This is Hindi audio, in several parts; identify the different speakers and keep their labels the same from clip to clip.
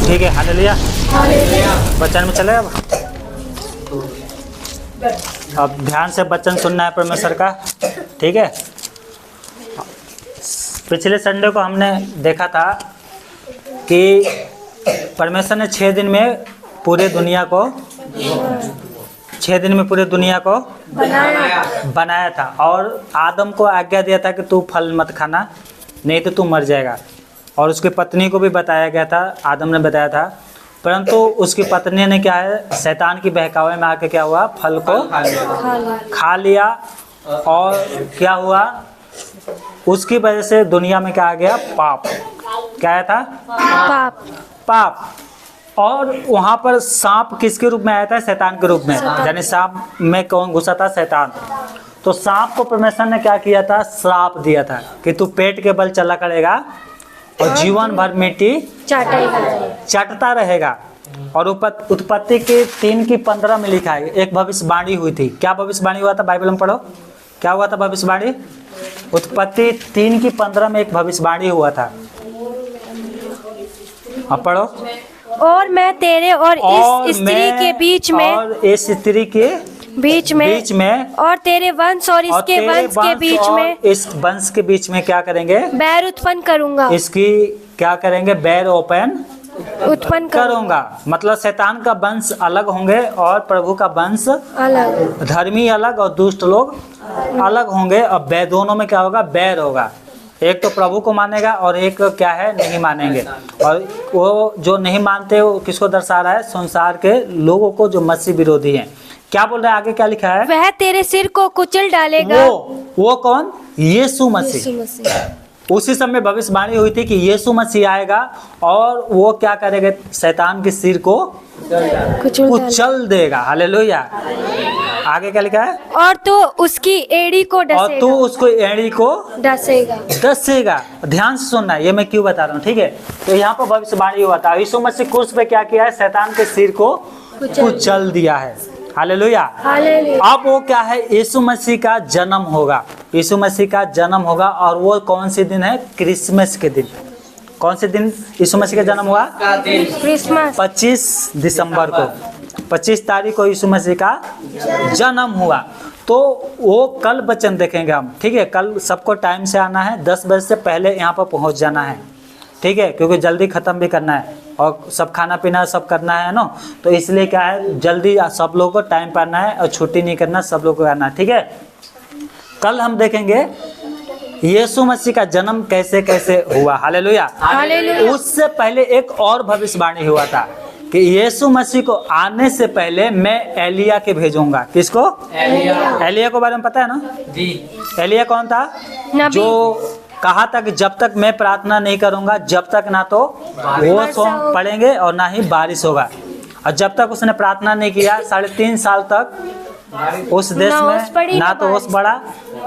Speaker 1: ठीक है, हालेलुया। वचन में चले अब ध्यान से वचन सुनना है परमेश्वर का, ठीक है। पिछले संडे को हमने देखा था कि परमेश्वर ने 6 दिन में पूरे दुनिया को 6 दिन में पूरे दुनिया को बनाया था और आदम को आज्ञा दिया था कि तू फल मत खाना, नहीं तो तू मर जाएगा। और उसकी पत्नी को भी बताया गया था, आदम ने बताया था, परंतु उसकी पत्नी ने क्या है, शैतान की बहकावे में आके क्या हुआ, फल को खा लिया। और क्या हुआ, उसकी वजह से दुनिया में क्या आ गया, पाप। क्या आया था, पाप। और वहाँ पर सांप किसके रूप में आया था, शैतान के रूप में, यानी सांप में कौन घुसा था, शैतान। तो सांप को परमेश्वर ने क्या किया था, श्राप दिया था कि तू पेट के बल चला करेगा और जीवन भर मिट्टी चाटता रहेगा। और उत्पत्ति के 3 की 15 में लिखा है, एक भविष्यवाणी हुई थी। क्या भविष्यवाणी हुआ था, बाइबल में पढ़ो, क्या हुआ था भविष्यवाणी। उत्पत्ति 3 की 15 में एक भविष्यवाणी हुआ था, अब पढ़ो।
Speaker 2: और मैं तेरे और इस स्त्री के बीच में,
Speaker 1: और इस स्त्री के बीच में
Speaker 2: और तेरे वंश और इसके वंश के बीच में,
Speaker 1: इस वंश के बीच में क्या करेंगे,
Speaker 2: बैर उत्पन्न करूंगा।
Speaker 1: इसकी क्या करेंगे, बैर
Speaker 2: उत्पन्न
Speaker 1: करूंगा। मतलब शैतान का वंश अलग होंगे और प्रभु का वंश
Speaker 2: अलग,
Speaker 1: धर्मी अलग और दुष्ट लोग अलग होंगे। और दोनों में क्या होगा, बैर होगा। एक तो प्रभु को मानेगा और एक क्या है, नहीं मानेंगे। और वो जो नहीं मानते वो किसको दर्शा रहा है, संसार के लोगों को जो मसीह विरोधी हैं। क्या बोल रहा है, आगे क्या लिखा है,
Speaker 2: वह तेरे सिर को कुचल डालेगा।
Speaker 1: वो कौन, यीशु मसीह। उसी समय भविष्यवाणी हुई थी कि यीशु मसीह आएगा और वो क्या करेगा, शैतान के सिर को कुचल देगा। हालेलुया। आगे क्या लिखा है, और
Speaker 2: तो उसकी एड़ी को डसेगा।
Speaker 1: और तू उसको एड़ी को डसेगा। ध्यान से सुनना, ये मैं क्यों बता रहा हूँ, ठीक है। तो यहाँ पर भविष्यवाणी हुआ था, यीशु मसीह क्रूस पे क्या किया है, शैतान के सिर को कुचल दिया है। हालेलुया। अब वो क्या है, यीशु मसीह का जन्म होगा। यीशु मसीह का जन्म होगा और वो कौन से दिन है, क्रिसमस के दिन। कौन से दिन यीशु मसीह का जन्म हुआ,
Speaker 2: क्रिसमस,
Speaker 1: 25 दिसंबर को, 25 तारीख को यीशु मसीह का जन्म हुआ। तो वो कल वचन देखेंगे हम, ठीक है। कल सबको टाइम से आना है, 10 बजे से पहले यहाँ पर पहुँच जाना है, ठीक है, क्योंकि जल्दी ख़त्म भी करना है और सब खाना पीना सब करना है ना। तो इसलिए क्या है, जल्दी सब लोगों को टाइम पर आना है और छुट्टी नहीं करना, सब लोगों को आना है, ठीक है। कल हम देखेंगे यीशु मसीह का जन्म कैसे कैसे हुआ। हालेलुया। उससे पहले एक और भविष्यवाणी हुआ था कि यीशु मसीह को आने से पहले मैं एलिया के भेजूंगा। किसको, एलिया को बारे में पता है ना जी। एलिया कौन था, जो कहा था कि जब तक मैं प्रार्थना नहीं करूंगा, जब तक ना तो ओस पड़ेंगे और ना ही बारिश होगा। और जब तक उसने प्रार्थना नहीं किया, 3.5 साल तक उस देश में ना तो ओस पड़ा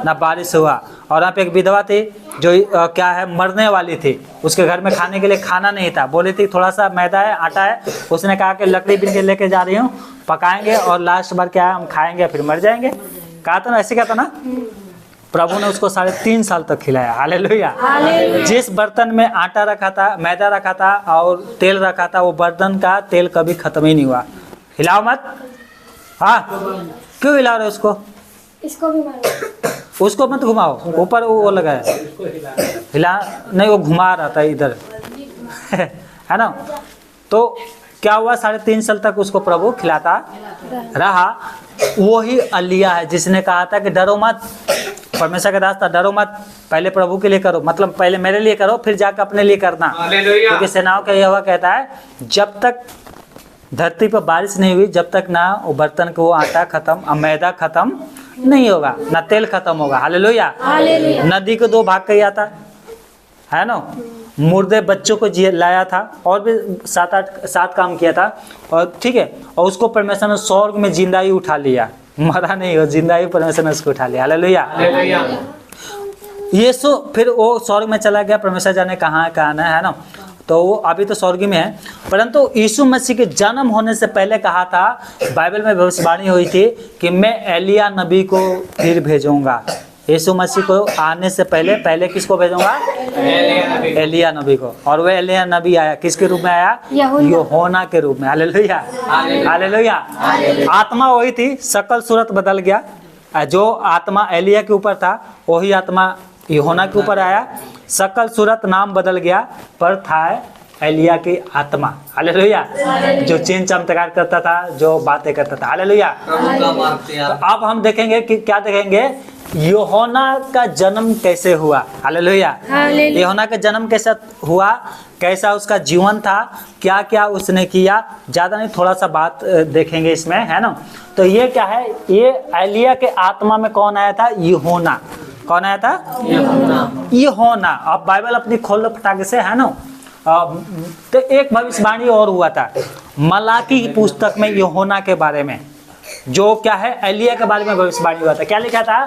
Speaker 1: ना बारिश हुआ। और यहाँ पे एक विधवा थी जो क्या है, मरने वाली थी। उसके घर में खाने के लिए खाना नहीं था, बोली थी थोड़ा सा मैदा है, आटा है। उसने कहा कि लकड़ी बीन के लेके जा रही हूँ, पकाएंगे और लास्ट बार क्या है, हम खाएंगे फिर मर जाएंगे। कहा था ना, ऐसे कहता ना। प्रभु ने उसको 3.5 साल तक खिलाया। हालेलुया। जिस बर्तन में आटा रखा था, मैदा रखा था और तेल रखा था, वो बर्तन का तेल कभी खत्म ही नहीं हुआ। हिलाओ मत। हाँ, क्यों हिला रहे उसको,
Speaker 2: इसको भी मारो,
Speaker 1: उसको मत घुमाओ, ऊपर वो लगा है, हिला नहीं, वो घुमा रहा था इधर है ना। तो क्या हुआ, 3.5 साल तक उसको प्रभु खिलाता रहा। वही एलिया है जिसने कहा था कि डरो मत, परमेश्वर का दास था, डरो मत, पहले प्रभु के लिए करो, मतलब पहले मेरे लिए करो फिर जाकर अपने लिए करना। क्योंकि सेनाओं का यहोवा कहता है, जब तक धरती पर बारिश नहीं हुई, जब तक ना वो बर्तन को आटा खत्म, मैदा खत्म नहीं होगा, ना तेल खत्म होगा। हालेलुया। नदी को 2 भाग किया था, है ना। मुर्दे बच्चों को लाया था और भी 7 काम किया था। और ठीक है, और उसको परमेश्वर ने स्वर्ग में जिंदा ही उठा लिया, मरा नहीं हो, जिंदा ही परमेश्वर ने उसको उठा लिया। हालेलुया। यीशु फिर वो स्वर्ग में चला गया, परमेश्वर जाने कहाँ है ना। तो वो अभी तो स्वर्ग में है, परंतु यीशु मसीह के जन्म होने से पहले कहा था, बाइबल में भविष्यवाणी हुई थी कि मैं एलिया नबी को फिर भेजूंगा। यीशु मसीह को आने से पहले किसको भेजूंगा? एलिया नबी को। और वह एलिया नबी आया, किसके रूप में आया? यूहन्ना के रूप में। Hallelujah, hallelujah. आत्मा वही थी, शकल सूरत बदल गया। जो आत्मा एलिया के ऊपर था वही आत्मा यूहन्ना के ऊपर आया। शकल सूरत नाम बदल गया, पर था एलिया की आत्मा। हालेलुया, जो चिन्ह चमत्कार करता था, जो बातें करता था। हालेलुया। तो अब हम देखेंगे कि क्या देखेंगे, यूहन्ना का जन्म कैसे हुआ। हालेलुया। यूहन्ना का जन्म कैसे हुआ, कैसा उसका जीवन था, क्या क्या उसने किया, ज्यादा नहीं थोड़ा सा बात देखेंगे इसमें, है ना। तो ये क्या है, ये एलिया के आत्मा में कौन आया था? यूहन्ना। कौन आया था? यूहन्ना। अब बाइबल अपनी खोल फटाके से, है ना। तो एक भविष्यवाणी और हुआ था मलाकी की पुस्तक में यूहन्ना के बारे में, जो क्या है, एलिया के बारे में भविष्यवाणी हुआ था। क्या लिखा था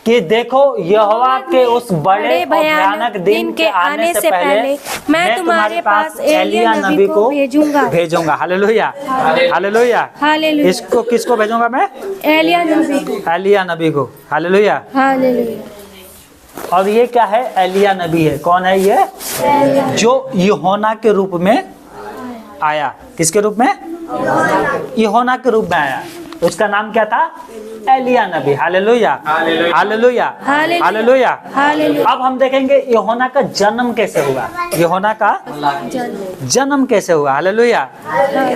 Speaker 1: कि देखो यहोवा के उस बड़े और भयानक दिन के आने से पहले मैं तुम्हारे पास एलिया नबी को भेजूंगा। Hallelujah, hallelujah, hallelujah. इसको किसको भेजूंगा मैं? एलिया नबी को। एलिया नबी को। Hallelujah, hallelujah. और ये क्या है? एलिया नबी है। कौन है ये? जो यूहन्ना के रूप में आया। किसके रूप में? यूहन्ना के रूप में आया। उसका नाम क्या था? एलिया नबी। Hallelujah, hallelujah, hallelujah. अब हम देखेंगे यूहन्ना का जन्म कैसे हुआ। यूहन्ना का जन्म कैसे हुआ। Hallelujah,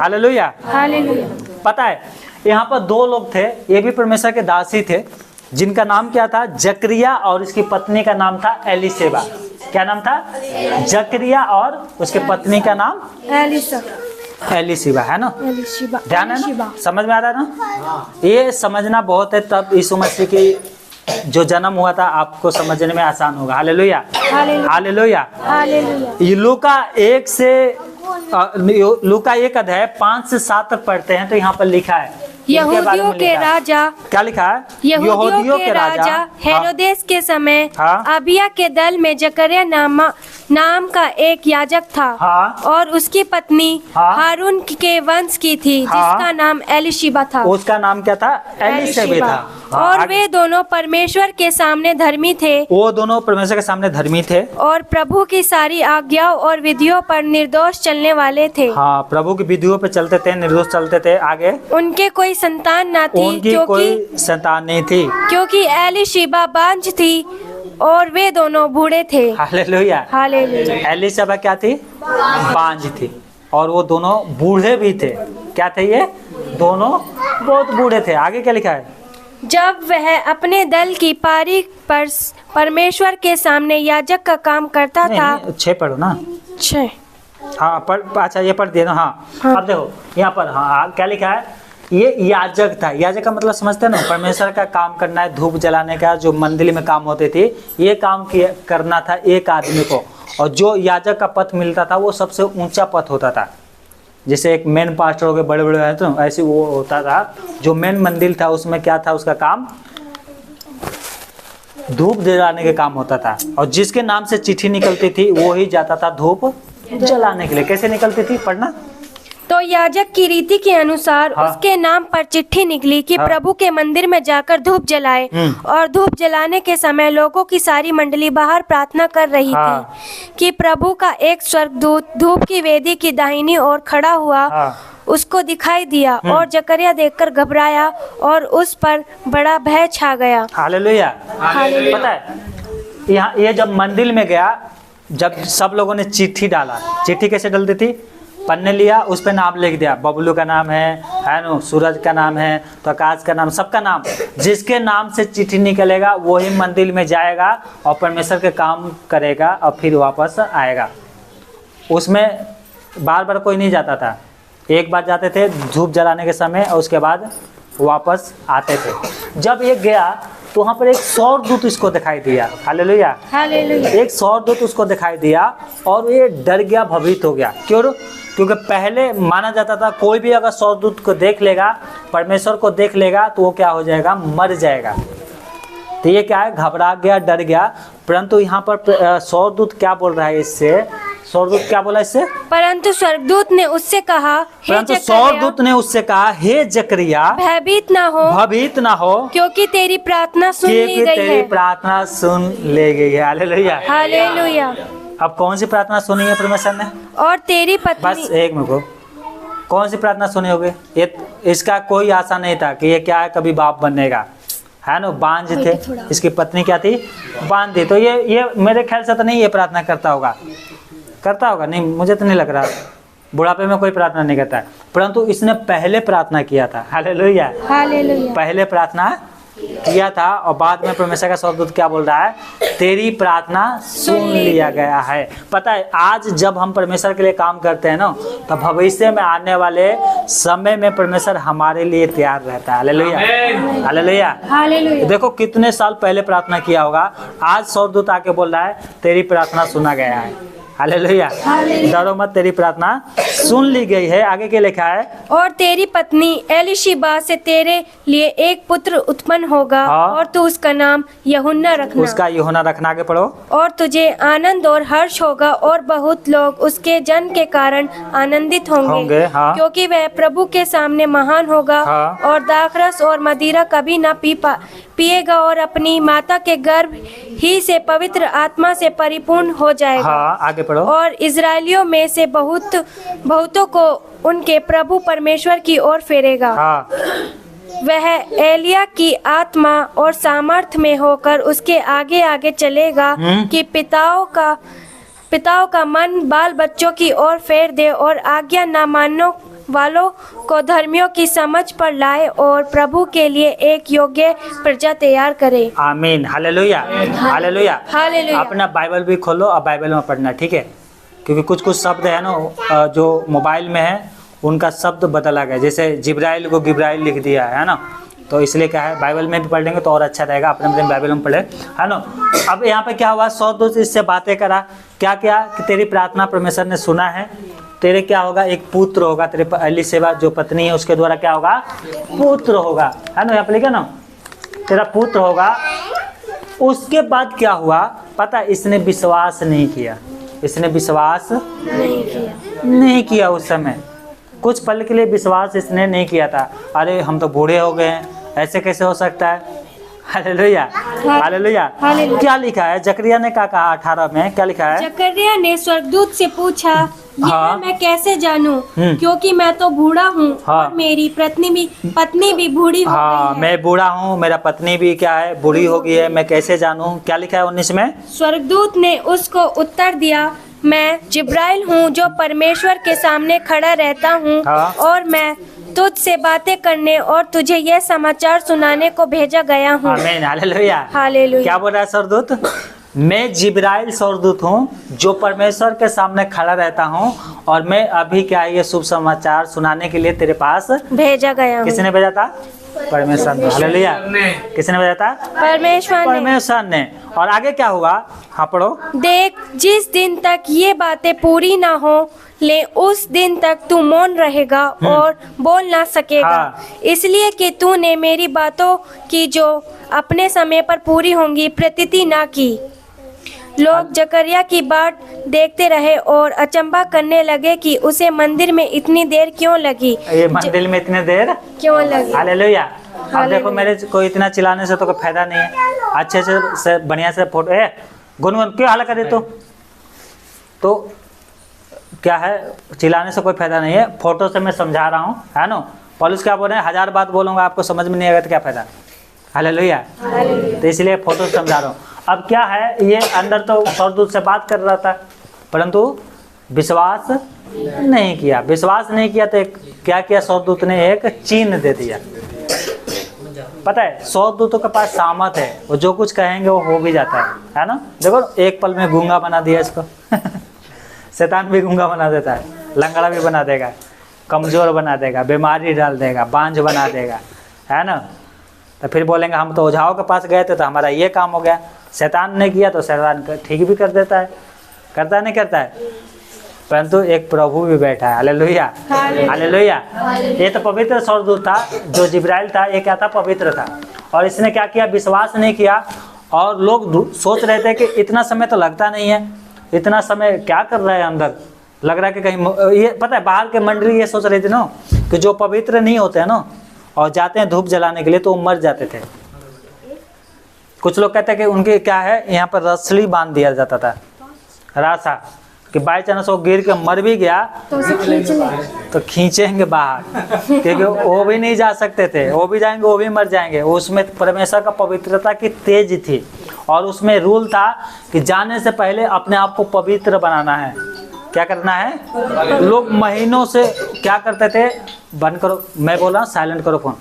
Speaker 1: hallelujah, hallelujah. पता है, यहाँ पर दो लोग थे, ये भी परमेश्वर के दासी थे, जिनका नाम क्या था? जकरिया, और इसकी पत्नी का नाम था एलिशेबा। क्या नाम था? जकरिया, और उसकी पत्नी का नाम एलिशेबा, है ना। ध्यान है ना, समझ में आ रहा है ना। ये समझना बहुत है, तब यीशु मसीह की जो जन्म हुआ था आपको समझने में आसान होगा। Hallelujah, hallelujah, hallelujah. लूका 1 अध्याय 5 से 7 तक पढ़ते हैं, तो यहाँ पर लिखा है
Speaker 2: यहूदियों के राजा,
Speaker 1: क्या लिखा है?
Speaker 2: यहूदियों के राजा हेरोदेस के समय अबिया के दल में जकरिया नाम का एक याजक था, और उसकी पत्नी हारून के वंश की थी, जिसका नाम एलिशेबा था।
Speaker 1: उसका नाम क्या था? एलिशेबा था।
Speaker 2: और वे दोनों परमेश्वर के सामने धर्मी थे।
Speaker 1: वो दोनों परमेश्वर के सामने धर्मी थे,
Speaker 2: और प्रभु की सारी आज्ञाओं और विधियों पर निर्दोष चलने वाले थे।
Speaker 1: हाँ, प्रभु की विधियों पर चलते थे, निर्दोष चलते थे। आगे,
Speaker 2: उनके कोई संतान न थी,
Speaker 1: उनकी कोई संतान नहीं थी, क्योंकि
Speaker 2: एलिशेबा बांझ थी, और वे दोनों बूढ़े थे।
Speaker 1: Hallelujah, hallelujah. एलिशेबा क्या थी? बांझ थी, और वो दोनों बूढ़े भी थे। क्या थे ये दोनों? बहुत बूढ़े थे। आगे क्या लिखा है?
Speaker 2: जब वह अपने दल की पारी पर परमेश्वर के सामने याजक का काम करता था।
Speaker 1: 6 पढ़ो ना।
Speaker 2: 6,
Speaker 1: हाँ अच्छा ये पढ़ दिया ना। हाँ। अब देखो यहाँ पर, हाँ क्या लिखा है? ये याजक था। याजक का मतलब समझते हैं ना, परमेश्वर का काम करना है, धूप जलाने का, जो मंदिर में काम होते थे, ये काम करना था एक आदमी को। और जो याजक का पद मिलता था वो सबसे ऊंचा पद होता था। जैसे एक मेन पास्टर हो गए, बड़े बड़े हैं, तो ऐसे वो होता था। जो मेन मंदिर था उसमें क्या था? उसका काम धूप जलाने के काम होता था, और जिसके नाम से चिट्ठी निकलती थी वो ही जाता था धूप जलाने के लिए। कैसे निकलती थी? पढ़ना।
Speaker 2: तो याजक की रीति के अनुसार उसके नाम पर चिट्ठी निकली कि प्रभु के मंदिर में जाकर धूप जलाए। और धूप जलाने के समय लोगों की सारी मंडली बाहर प्रार्थना कर रही थी कि प्रभु का एक स्वर्गदूत धूप की वेदी की दाहिनी ओर खड़ा हुआ उसको दिखाई दिया, और जकरिया देखकर घबराया और उस पर बड़ा भय छा गया।
Speaker 1: हालेलुया। पता है, यहाँ ये जब मंदिर में गया, जब सब लोगों ने चिट्ठी डाला, चिट्ठी कैसे डलती थी? पन्ने लिया, उस पे नाम लिख दिया। बबलू का नाम है ना, सूरज का नाम है, तो आकाश का नाम, सबका नाम। जिसके नाम से चिट्ठी निकलेगा वही मंदिर में जाएगा और परमेश्वर के काम करेगा, और फिर वापस आएगा। उसमें बार बार कोई नहीं जाता था, एक बार जाते थे धूप जलाने के समय, और उसके बाद वापस आते थे। जब ये गया तो वहाँ पर एक स्वर्गदूत इसको दिखाई दिया। Hallelujah, hallelujah. एक स्वर्गदूत उसको दिखाई दिया, और ये डर गया, भयभीत हो गया। क्यों? क्योंकि पहले माना जाता था कोई भी अगर स्वर्गदूत को देख लेगा, परमेश्वर को देख लेगा, तो वो क्या हो जाएगा? मर जाएगा। तो ये क्या है? घबरा गया, डर गया। परंतु यहाँ पर स्वर्गदूत क्या बोल रहा है इससे स्वर्गदूत क्या बोला इससे?
Speaker 2: परंतु स्वर्गदूत ने उससे कहा, हे
Speaker 1: परंतु
Speaker 2: जकरिया,
Speaker 1: स्वर्गदूत ने उससे कहा, हे जकरिया,
Speaker 2: भयभीत ना हो,
Speaker 1: भयभीत ना हो,
Speaker 2: क्योंकि तेरी प्रार्थना सुन ली
Speaker 1: क्योंकि
Speaker 2: गई
Speaker 1: तेरी
Speaker 2: है।
Speaker 1: प्रार्थना सुन ले गई है। हालेलुया।
Speaker 2: हालेलुया।
Speaker 1: अब कौन सी प्रार्थना सुनी है परमेश्वर ने?
Speaker 2: और तेरी
Speaker 1: बस
Speaker 2: पत्नी,
Speaker 1: एक मिनट को, कौन सी प्रार्थना सुनी होगी? ये इसका कोई आशा नहीं था कि ये क्या है, कभी बाप बनेगा, है ना। बांझ थे, इसकी पत्नी क्या थी? बांझ थी। तो ये मेरे ख्याल से तो नहीं ये प्रार्थना करता होगा नहीं, मुझे तो नहीं लग रहा। बुढ़ापे में कोई प्रार्थना नहीं करता है, परंतु इसने पहले प्रार्थना किया था। हालेलुया।
Speaker 2: हालेलुया।
Speaker 1: पहले प्रार्थना किया था और बाद में परमेश्वर का स्वर्गदूत क्या बोल रहा है? तेरी प्रार्थना सुन लिया गया है। पता है, आज जब हम परमेश्वर के लिए काम करते हैं ना, तो भविष्य में आने वाले समय में परमेश्वर हमारे लिए तैयार रहता है। हालेलुया। हालेलुया।
Speaker 2: हालेलुया।
Speaker 1: देखो कितने साल पहले प्रार्थना किया होगा, आज स्वर्गदूत आके बोल रहा है तेरी प्रार्थना सुना गया है। हालेलुया। डरो मत, तेरी प्रार्थना सुन ली गई है। आगे क्या लिखा है?
Speaker 2: और तेरी पत्नी एलिशिबा से तेरे लिए एक पुत्र उत्पन्न होगा,
Speaker 1: हाँ।
Speaker 2: और तू उसका नाम यूहन्ना रखना।
Speaker 1: उसका यूहन्ना रखना। आगे पढ़ो।
Speaker 2: और तुझे आनंद और हर्ष होगा, और बहुत लोग उसके जन्म के कारण आनंदित होंगे,
Speaker 1: हाँ।
Speaker 2: क्योंकि वह प्रभु के सामने महान होगा,
Speaker 1: हाँ।
Speaker 2: और दाखरस और मदिरा कभी न पिएगा, और अपनी माता के गर्भ ही से पवित्र आत्मा से परिपूर्ण हो जाएगा।
Speaker 1: हाँ, आगे पढ़ो।
Speaker 2: और इजरायलियों में से बहुतों को उनके प्रभु परमेश्वर की ओर फेरेगा।
Speaker 1: हाँ।
Speaker 2: वह एलिया की आत्मा और सामर्थ में होकर उसके आगे आगे चलेगा, कि पिताओं का मन बाल बच्चों की ओर फेर दे, और आज्ञा न मानने वालों को धर्मियों की समझ पर लाए, और प्रभु के लिए एक योग्य प्रजा तैयार करे।
Speaker 1: आमीन। हालेलुया। हालेलुया।
Speaker 2: हालेलुया।
Speaker 1: अपना बाइबल भी खोलो और बाइबल में पढ़ना, ठीक है? क्योंकि कुछ शब्द है ना जो मोबाइल में है, उनका शब्द बदला गया। जैसे जिब्राइल को गिब्राइल लिख दिया है ना, तो इसलिए क्या है, बाइबल में भी पढ़ लेंगे तो और अच्छा रहेगा। अपने अपने बाइबल में पढ़े, है ना। अब यहाँ पे क्या हुआ? स्वर्गदूत इससे बातें करा, क्या कि तेरी प्रार्थना परमेश्वर ने सुना है, तेरे क्या होगा? एक पुत्र होगा। तेरे एलीशबा जो पत्नी है उसके द्वारा क्या होगा? पुत्र होगा, है ना। यहाँ पे लिखा ना, तेरा पुत्र होगा। उसके बाद क्या हुआ पता? इसने विश्वास नहीं किया। इसने विश्वास नहीं किया। उस समय कुछ पल के लिए विश्वास इसने नहीं किया था। अरे हम तो बूढ़े हो गए हैं, ऐसे कैसे हो सकता है? हालेलुया। हालेलुया। क्या लिखा है? जकरिया ने क्या कहा? 18 में क्या लिखा है?
Speaker 2: जकरिया ने स्वर्गदूत से पूछा,
Speaker 1: हाँ।
Speaker 2: मैं कैसे जानूं, क्योंकि मैं तो बूढ़ा हूँ,
Speaker 1: हाँ।
Speaker 2: और मेरी पत्नी भी बूढ़ी हो
Speaker 1: हाँ,
Speaker 2: गई है।
Speaker 1: मैं बूढ़ा हूँ, मेरा पत्नी भी क्या है? बूढ़ी हो गई है, मैं कैसे जानूं? क्या लिखा है 19 में?
Speaker 2: स्वर्गदूत ने उसको उत्तर दिया, मैं जिब्राइल हूँ, जो परमेश्वर के सामने खड़ा रहता हूँ,
Speaker 1: हाँ।
Speaker 2: और मैं तुझसे बातें करने और तुझे यह समाचार सुनाने को भेजा गया हूँ।
Speaker 1: आमीन। हालेलुया।
Speaker 2: हालेलुया।
Speaker 1: क्या बोल रहा है स्वर्गदूत? मैं जिब्राइल स्वर्गदूत हूँ, जो परमेश्वर के सामने खड़ा रहता हूँ, और मैं अभी क्या है ये शुभ समाचार सुनाने के लिए तेरे पास
Speaker 2: भेजा गया हूँ।
Speaker 1: किसने भेजा था? परमेश्वर ने। हालेलुया। किसने भेजा था? परमेश्वर ने। और आगे क्या हुआ? हाँ पढ़ो।
Speaker 2: देख, जिस दिन तक ये बातें पूरी ना हो ले, उस दिन तक तू मौन रहेगा और बोल ना सकेगा।
Speaker 1: हाँ।
Speaker 2: इसलिए कि तूने मेरी बातों की जो अपने समय पर पूरी होंगी प्रतीति ना की। लोग जकरिया की बाट देखते रहे और अचंभा करने लगे कि उसे मंदिर में इतनी देर क्यों लगी।
Speaker 1: ये मंदिर में इतने देर
Speaker 2: क्यों लगी?
Speaker 1: हालेलुया। अब देखो मेरे को इतना चिल्लाने से तो कोई फायदा नहीं है। अच्छे से बढ़िया से फोटो गुनगुन क्यों हाल करे? तो क्या है, चिल्लाने से कोई फायदा नहीं है। फोटो से मैं समझा रहा हूँ, है ना। पौलुस क्या बोल रहे हैं? 1000 बात बोलूंगा, आपको समझ में नहीं आएगा तो क्या फायदा? हालेलुया। तो इसलिए फोटो से समझा रहा हूँ। अब क्या है, ये अंदर तो स्वर्गदूत से बात कर रहा था, परंतु विश्वास नहीं किया। विश्वास नहीं किया तो क्या किया? स्वर्गदूत ने एक चिन्ह दे दिया। पता है, स्वर्गदूतों के पास सामर्थ है, वो जो कुछ कहेंगे वो हो भी जाता है ना। देखो एक पल में गूंगा बना दिया इसको शैतान भी गूंगा बना देता है, लंगड़ा भी बना देगा, कमजोर बना देगा, बीमारी डाल देगा, बांझ बना देगा, है ना। तो फिर बोलेंगे हम तो ओझाओं के पास गए थे तो हमारा ये काम हो गया। शैतान ने किया तो शैतान ठीक भी कर देता है, करता है नहीं करता है। परंतु एक प्रभु भी बैठा है। हालेलुया। हालेलुया। ये तो पवित्र स्वर्गदूत था, जो जिब्राइल था ये क्या था? पवित्र था। और इसने क्या किया? विश्वास नहीं किया। और लोग सोच रहे थे कि इतना समय तो लगता नहीं है, इतना समय क्या कर रहा है अंदर, लग रहा है कि कहीं ये पता है बाहर के मंडली ये सोच रही थी ना कि जो पवित्र नहीं होते हैं ना और जाते हैं धूप जलाने के लिए तो वो मर जाते थे। कुछ लोग कहते हैं कि उनके क्या है यहाँ पर रस्सी बांध दिया जाता था, रासा, कि बाई चांस वो गिर के मर भी गया तो खींचेंगे बाहर, क्योंकि वो भी नहीं जा सकते थे, वो भी जाएंगे वो भी मर जाएंगे। उसमें परमेश्वर का पवित्रता की तेज थी और उसमें रूल था कि जाने से पहले अपने आप को पवित्र बनाना है। क्या करना है? लोग महीनों से क्या करते थे, बंद करो, मैं बोल रहा हूँ साइलेंट करो फोन,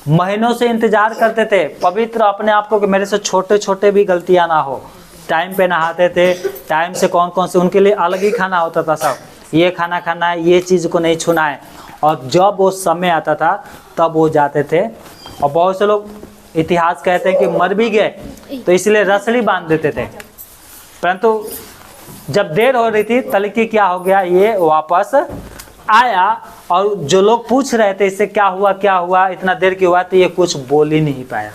Speaker 1: महीनों से इंतजार करते थे पवित्र अपने आप को कि मेरे से छोटे छोटे भी गलतियां ना हो। टाइम पे नहाते थे, टाइम से कौन कौन से उनके लिए अलग ही खाना होता था, सब ये खाना खाना है, ये चीज़ को नहीं छूना है। और जब वो समय आता था तब वो जाते थे। और बहुत से लोग इतिहास कहते हैं कि मर भी गए तो इसलिए रस्सी बांध देते थे, परंतु जब देर हो रही थी तलकी क्या हो गया, ये वापस आया। और जो लोग पूछ रहे थे इससे क्या हुआ इतना देर क्यों हुआ, तो ये कुछ बोल ही नहीं पाया,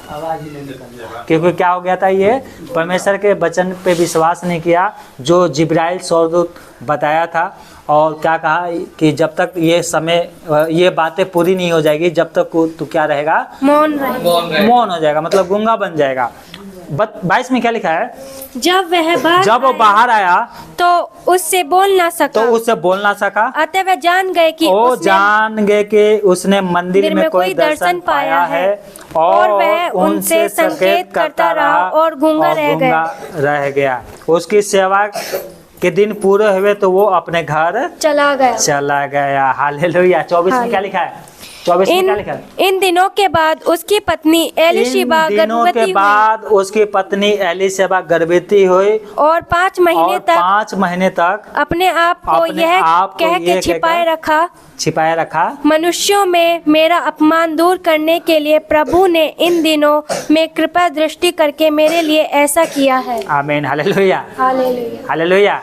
Speaker 1: क्योंकि क्या हो गया था, ये परमेश्वर के वचन पे विश्वास नहीं किया जो जिब्राइल स्वर्गदूत बताया था। और क्या कहा कि जब तक ये समय ये बातें पूरी नहीं हो जाएगी जब तक तू क्या रहेगा, मौन हो जाएगा, मतलब गूंगा बन जाएगा। 22 में क्या लिखा है,
Speaker 2: जब
Speaker 1: वो बाहर आया
Speaker 2: तो उससे बोल ना सका, अतः वह जान गए कि उसने मंदिर में कोई दर्शन पाया है और वह उनसे संकेत करता रहा और गूंगा
Speaker 1: रह गया। उसकी सेवा के दिन पूरे हुए तो वो अपने घर चला गया। हालेलुया। 24 में क्या लिखा है, 24 में क्या लिखा है,
Speaker 2: इन दिनों के बाद उसकी पत्नी एलीशिबा
Speaker 1: गर्भवती हुई और
Speaker 2: 5 महीने तक अपने आप को यह कह के छिपाए रखा, मनुष्यों में मेरा अपमान दूर करने के लिए प्रभु ने इन दिनों में कृपा दृष्टि करके मेरे लिए ऐसा किया है।
Speaker 1: आमीन। हालेलुया। हालेलुया।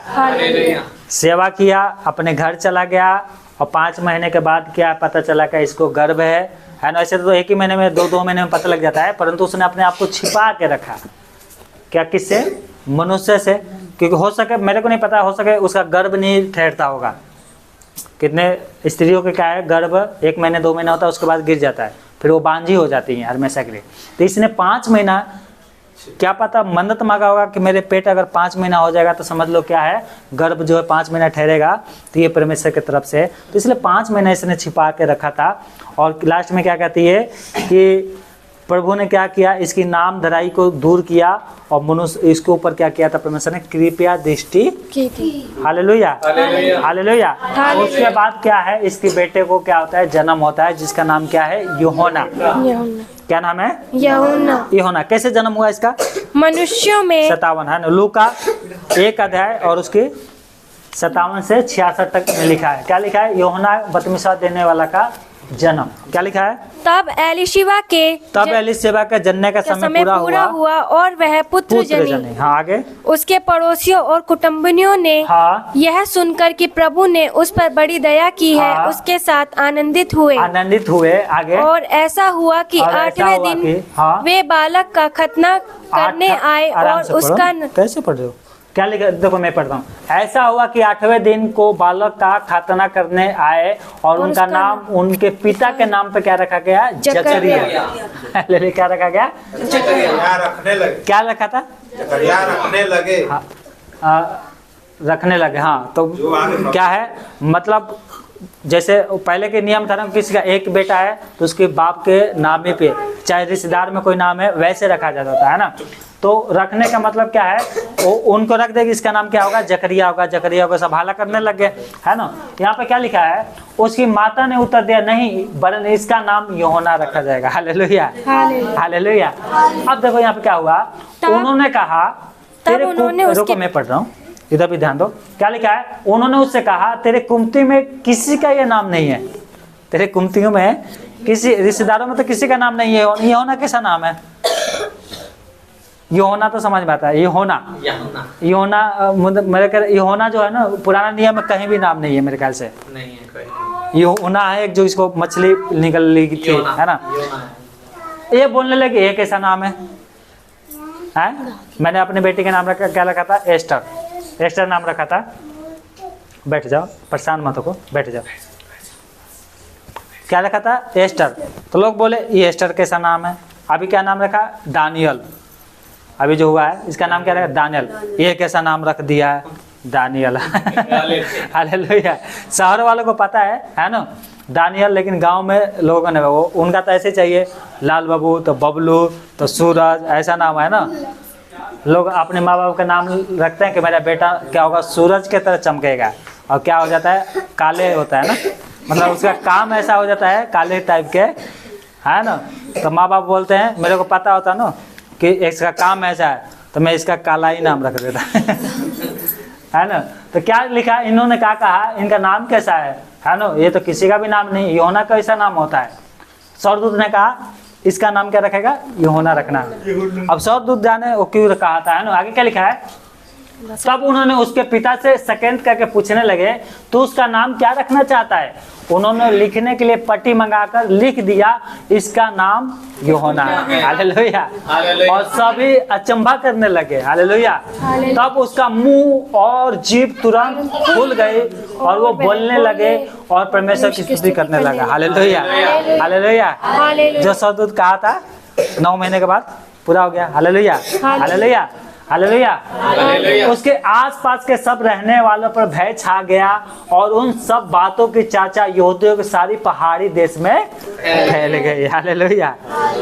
Speaker 1: सेवा किया, अपने घर चला गया और 5 महीने के बाद क्या पता चला कि इसको गर्भ है ना। ऐसे तो एक ही महीने में 2 महीने में पता लग जाता है, परंतु उसने अपने आप को छिपा के रखा। क्या, किससे? मनुष्य से, क्योंकि हो सके, मेरे को नहीं पता, हो सके उसका गर्भ नहीं ठहरता होगा। कितने स्त्रियों के क्या है, गर्भ 1 महीने 2 महीना होता है, उसके बाद गिर जाता है, फिर वो बांझी हो जाती हैं हमेशा के लिए। तो इसने 5 महीना, क्या पता मन्नत मांगा होगा कि मेरे पेट अगर 5 महीना हो जाएगा तो समझ लो क्या है, गर्भ जो है 5 महीना ठहरेगा, तो ये परमेश्वर की तरफ से। तो इसलिए 5 महीना इसने छिपा के रखा था। और लास्ट में क्या कहती है कि प्रभु ने क्या किया, इसकी नाम धराई को दूर किया और मनुष्य इसके ऊपर क्या किया था, परमेश्वर ने कृपया दृष्टि की थी। हालेलुया। हालेलुया। उसके बाद क्या है, इसके बेटे को क्या होता है, जन्म होता है, जिसका नाम क्या है, यूहन्ना। क्या नाम है, यूहन्ना। कैसे जन्म हुआ इसका,
Speaker 2: मनुष्यों में
Speaker 1: 57 है ना। लूका 1 अध्याय और उसके 57 से 66 तक में लिखा है। क्या लिखा है, यूहन्ना बपतिस्मा देने वाला का जन्म। क्या लिखा है,
Speaker 2: तब एलीशिबा
Speaker 1: का जन्म का समय पूरा हुआ और वह पुत्र जनी। हाँ, आगे।
Speaker 2: उसके पड़ोसियों और कुटुंबियों ने यह सुनकर कि प्रभु ने उस पर बड़ी दया की है, उसके साथ आनंदित हुए। आगे। और ऐसा हुआ कि 8वें दिन वे बालक का खतना करने आए और उसका,
Speaker 1: कैसे पढ़ रहे हो, क्या लिखा, देखो मैं पढ़ता हूँ। ऐसा हुआ कि 8वें दिन को बालक का खतना करने आए और उनका नाम उनके पिता के नाम पे क्या रखा गया, जकरिया। क्या रखा गया, क्या रखा था, रखने लगे। हाँ, तो क्या है, मतलब जैसे पहले के नियम था ना, किसी का एक बेटा है तो उसके बाप के नाम ही पे, चाहे रिश्तेदार में कोई नाम है, वैसे रखा जाता था, है ना। तो रखने का मतलब क्या है, वो उनको रख देगी, इसका नाम क्या होगा, जकरिया होगा। सब हाला करने लग गए, है ना। यहाँ पे क्या लिखा है, उसकी माता ने उत्तर दिया, नहीं, वरन इसका नाम यूहन्ना रखा जाएगा। हालेलुया। हालेलुया। अब देखो यहाँ पे क्या हुआ, उन्होंने कहा, रुको मैं पढ़ रहा हूँ, इधर भी ध्यान दो। क्या लिखा है, उन्होंने उससे कहा, तेरे कुंती में किसी का ये नाम नहीं है, तेरे कुंतियों में किसी रिश्तेदारों में तो किसी का नाम नहीं है। यूहन्ना कैसा नाम है, यूहन्ना तो समझ में आता है, यूहन्ना मेरे ख्याल यूहन्ना जो है ना, पुराना नियम में कहीं भी नाम नहीं है मेरे ख्याल से, नहीं है। यूहन्ना है एक जो इसको मछली निकल ली थी, है ना। ये बोलने लगे, ये कैसा नाम है? मैंने अपने बेटी के नाम रखा, क्या रखा था, एस्टर। एस्टर नाम रखा था। बैठ जाओ, परेशान मत हो, बैठ जाओ। क्या रखा था? एस्टर। तो लोग बोले ये एस्टर कैसा नाम है? अभी क्या नाम रखा? दानियल। अभी जो हुआ है इसका नाम क्या रखा? दानियल। ये कैसा नाम रख दिया है? दानियल। हालेलुया। शहर वालों को पता है ना दानियल, लेकिन गांव में लोगों ने वो उनका तो ऐसे चाहिए, लाल बाबू तो बबलू तो सूरज, ऐसा नाम है ना। लोग अपने माँ बाप का नाम रखते हैं कि मेरा बेटा क्या होगा, सूरज के तरह चमकेगा, और क्या हो जाता है? काले होता है ना, मतलब उसका काम ऐसा हो जाता है काले टाइप के, है ना। तो माँ बाप बोलते हैं, मेरे को पता होता ना कि इसका काम ऐसा है, तो मैं इसका काला ही नाम रख देता है ना। तो क्या लिखा इन्होंने, क्या कहा, इनका नाम कैसा है ना। ये तो किसी का भी नाम नहीं, यूहन्ना का ऐसा नाम होता है। स्वर्गदूत ने कहा इसका नाम क्या रखेगा? यूहन्ना रखना। अब स्वर्गदूत जाने वो क्यों कहा था, है ना। आगे क्या लिखा है? तब उन्होंने उसके पिता से सेकंड करके पूछने लगे, तो उसका नाम क्या रखना चाहता है? उन्होंने लिखने के लिए पट्टी मंगाकर लिख दिया, इसका नाम यूहन्ना है। हालेलुया। और सभी अचंभा करने लगे। हालेलुया। तब उसका मुंह और जीभ तुरंत खुल गई और वो बोलने लगे और परमेश्वर की स्तुति करने लगा। हालेलुया। हालेलुया। जो स्वर्गदूत कहा था 9 महीने के बाद पूरा हो गया। हालेलुया। हालेलुया। हालेलुया। उसके आसपास के सब रहने वालों पर भय छा गया और उन सब बातों की चर्चा यहूदियों की सारी पहाड़ी देश में फैल गई। हालेलुया।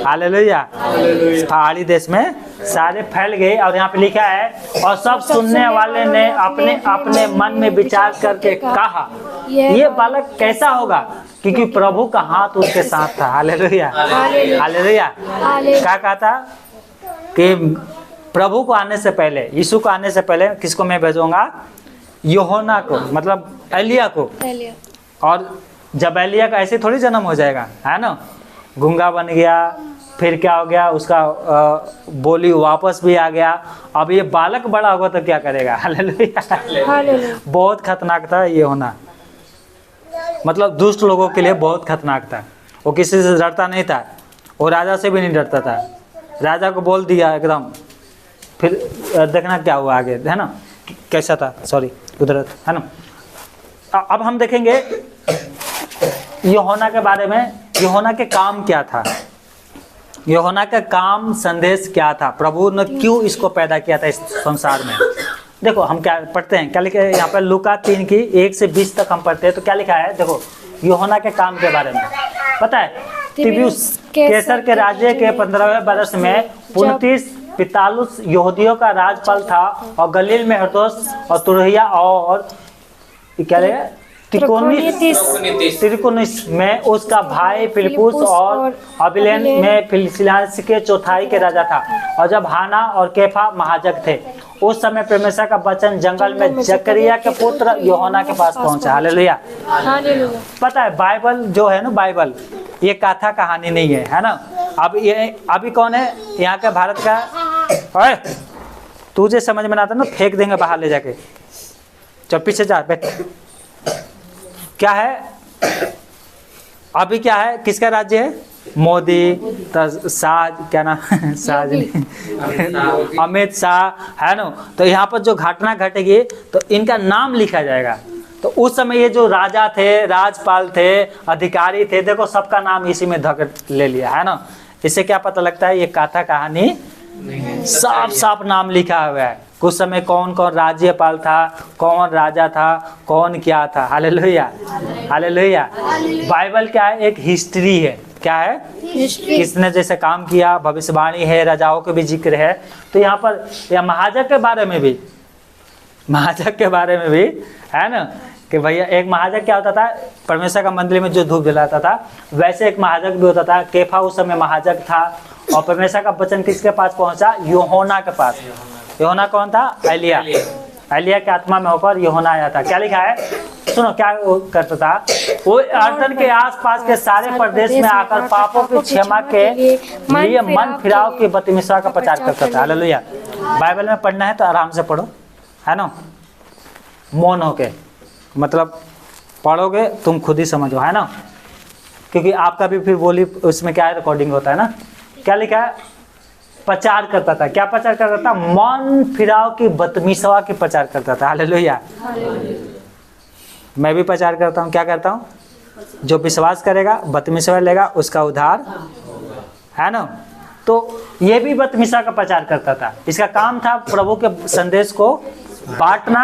Speaker 1: हालेलुया। पहाड़ी देश में सारे फैल गए। और यहाँ पे लिखा है, और सब सुनने वाले ने अपने अपने मन में विचार करके कहा, ये बालक कैसा होगा, क्योंकि प्रभु का हाथ उसके साथ था। हालेलुया। हालेलुया। क्या कहा था कि प्रभु को आने से पहले, यीशु को आने से पहले किसको मैं भेजूंगा? यूहन्ना को, मतलब एलिया को। और जब एलिया का ऐसे थोड़ी जन्म हो जाएगा, है ना। गूंगा बन गया, फिर क्या हो गया, उसका बोली वापस भी आ गया। अब ये बालक बड़ा होगा तो क्या करेगा? हालेलुया। बहुत खतरनाक था ये होना, मतलब दुष्ट लोगों के लिए बहुत खतरनाक था। वो किसी से डरता नहीं था, वो राजा से भी नहीं डरता था। राजा को बोल दिया एकदम, फिर देखना क्या हुआ आगे, है ना, कैसा था। सॉरी उधर, है ना। अब हम देखेंगे यूहन्ना के बारे में। यूहन्ना के काम क्या था, यूहन्ना का काम संदेश क्या था, प्रभु ने क्यों इसको पैदा किया था इस संसार में। देखो हम क्या पढ़ते हैं, क्या लिखा है यहाँ पर लूका 3 की 1 से 20 तक हम पढ़ते हैं। तो क्या लिखा है, देखो यूहन्ना के काम के बारे में पता है। तिबियुस कैसर के राज्य के 15वें वर्ष में पुन्तियुस पिलातुस यहूदियों का राज्यपाल था, और गलील में हेरोदेस और तुरहिया और क्या है त्रिकोनिस में उसका भाई फिलिप्पुस और अबिलेन में फिलिस्तीन के चौथाई के राजा था। और जब हाना और कैफा महाजक थे, उस समय परमेश्वर का वचन जंगल में जकरिया के पुत्र यूहन्ना के पास पहुंचा। हालेलुया। पता है बाइबल जो है ना, बाइबल ये कथा कहानी नहीं है, है ना। अब ये अभी कौन है यहाँ का, भारत का? ओए तुझे समझ में ना आता ना, फेंक देंगे बाहर ले जाके। चल पीछे जा बैठ। क्या है अभी, क्या है, किसका राज्य है? मोदी, साज, क्या नाम साज नहीं अमित शाह, है ना। तो यहाँ पर जो घटना घटेगी तो इनका नाम लिखा जाएगा। तो उस समय ये जो राजा थे, राजपाल थे, अधिकारी थे, देखो सबका नाम इसी में धक ले लिया, है ना। इससे क्या पता लगता है ये कथा कहानी साफ साफ नाम लिखा हुआ है। कुछ समय कौन कौन राज्यपाल था, कौन राजा था, कौन क्या था। हालेलुया। हालेलुया। बाइबल क्या है, एक हिस्ट्री है। क्या है? किसने जैसे काम किया, भविष्यवाणी है, राजाओं के भी जिक्र है। तो यहाँ पर या महाजक के बारे में भी, महाजक के बारे में भी, है ना, कि भैया एक महाजक क्या होता था, परमेश्वर का मंदिर में जो धूप जलाता था, वैसे एक महाजक भी होता था। कैफा उस समय महाजक था। और परमेश्वर का वचन किसके पास पहुंचा? यूहन्ना के पास। यूहन्ना कौन था? एलिया। एलिया के आत्मा में होकर यूहन्ना आया था। क्या लिखा है, सुनो क्या वो करता था। वो यरदन के आसपास के सारे प्रदेश में आकर पापों की क्षमा के लिए मन फिराव की बपतिस्मा का प्रचार करता था। हालेलुया। बाइबल में पढ़ना है तो आराम से पढ़ो, है ना, मौन होके, मतलब पढ़ोगे तुम खुद ही समझो, है ना, क्योंकि आपका भी फिर बोली उसमें क्या है, रिकॉर्डिंग होता है ना। क्या लिखा है, प्रचार करता था। क्या प्रचार करता था? मन फिराव की बदतमीजवा की प्रचार करता था। हालेलुया। मैं भी प्रचार करता हूँ। क्या करता हूँ? जो विश्वास करेगा, बदतमीजवा लेगा, उसका उद्धार है ना। तो ये भी बदतमीजवा का प्रचार करता था। इसका काम था प्रभु के संदेश को बांटना।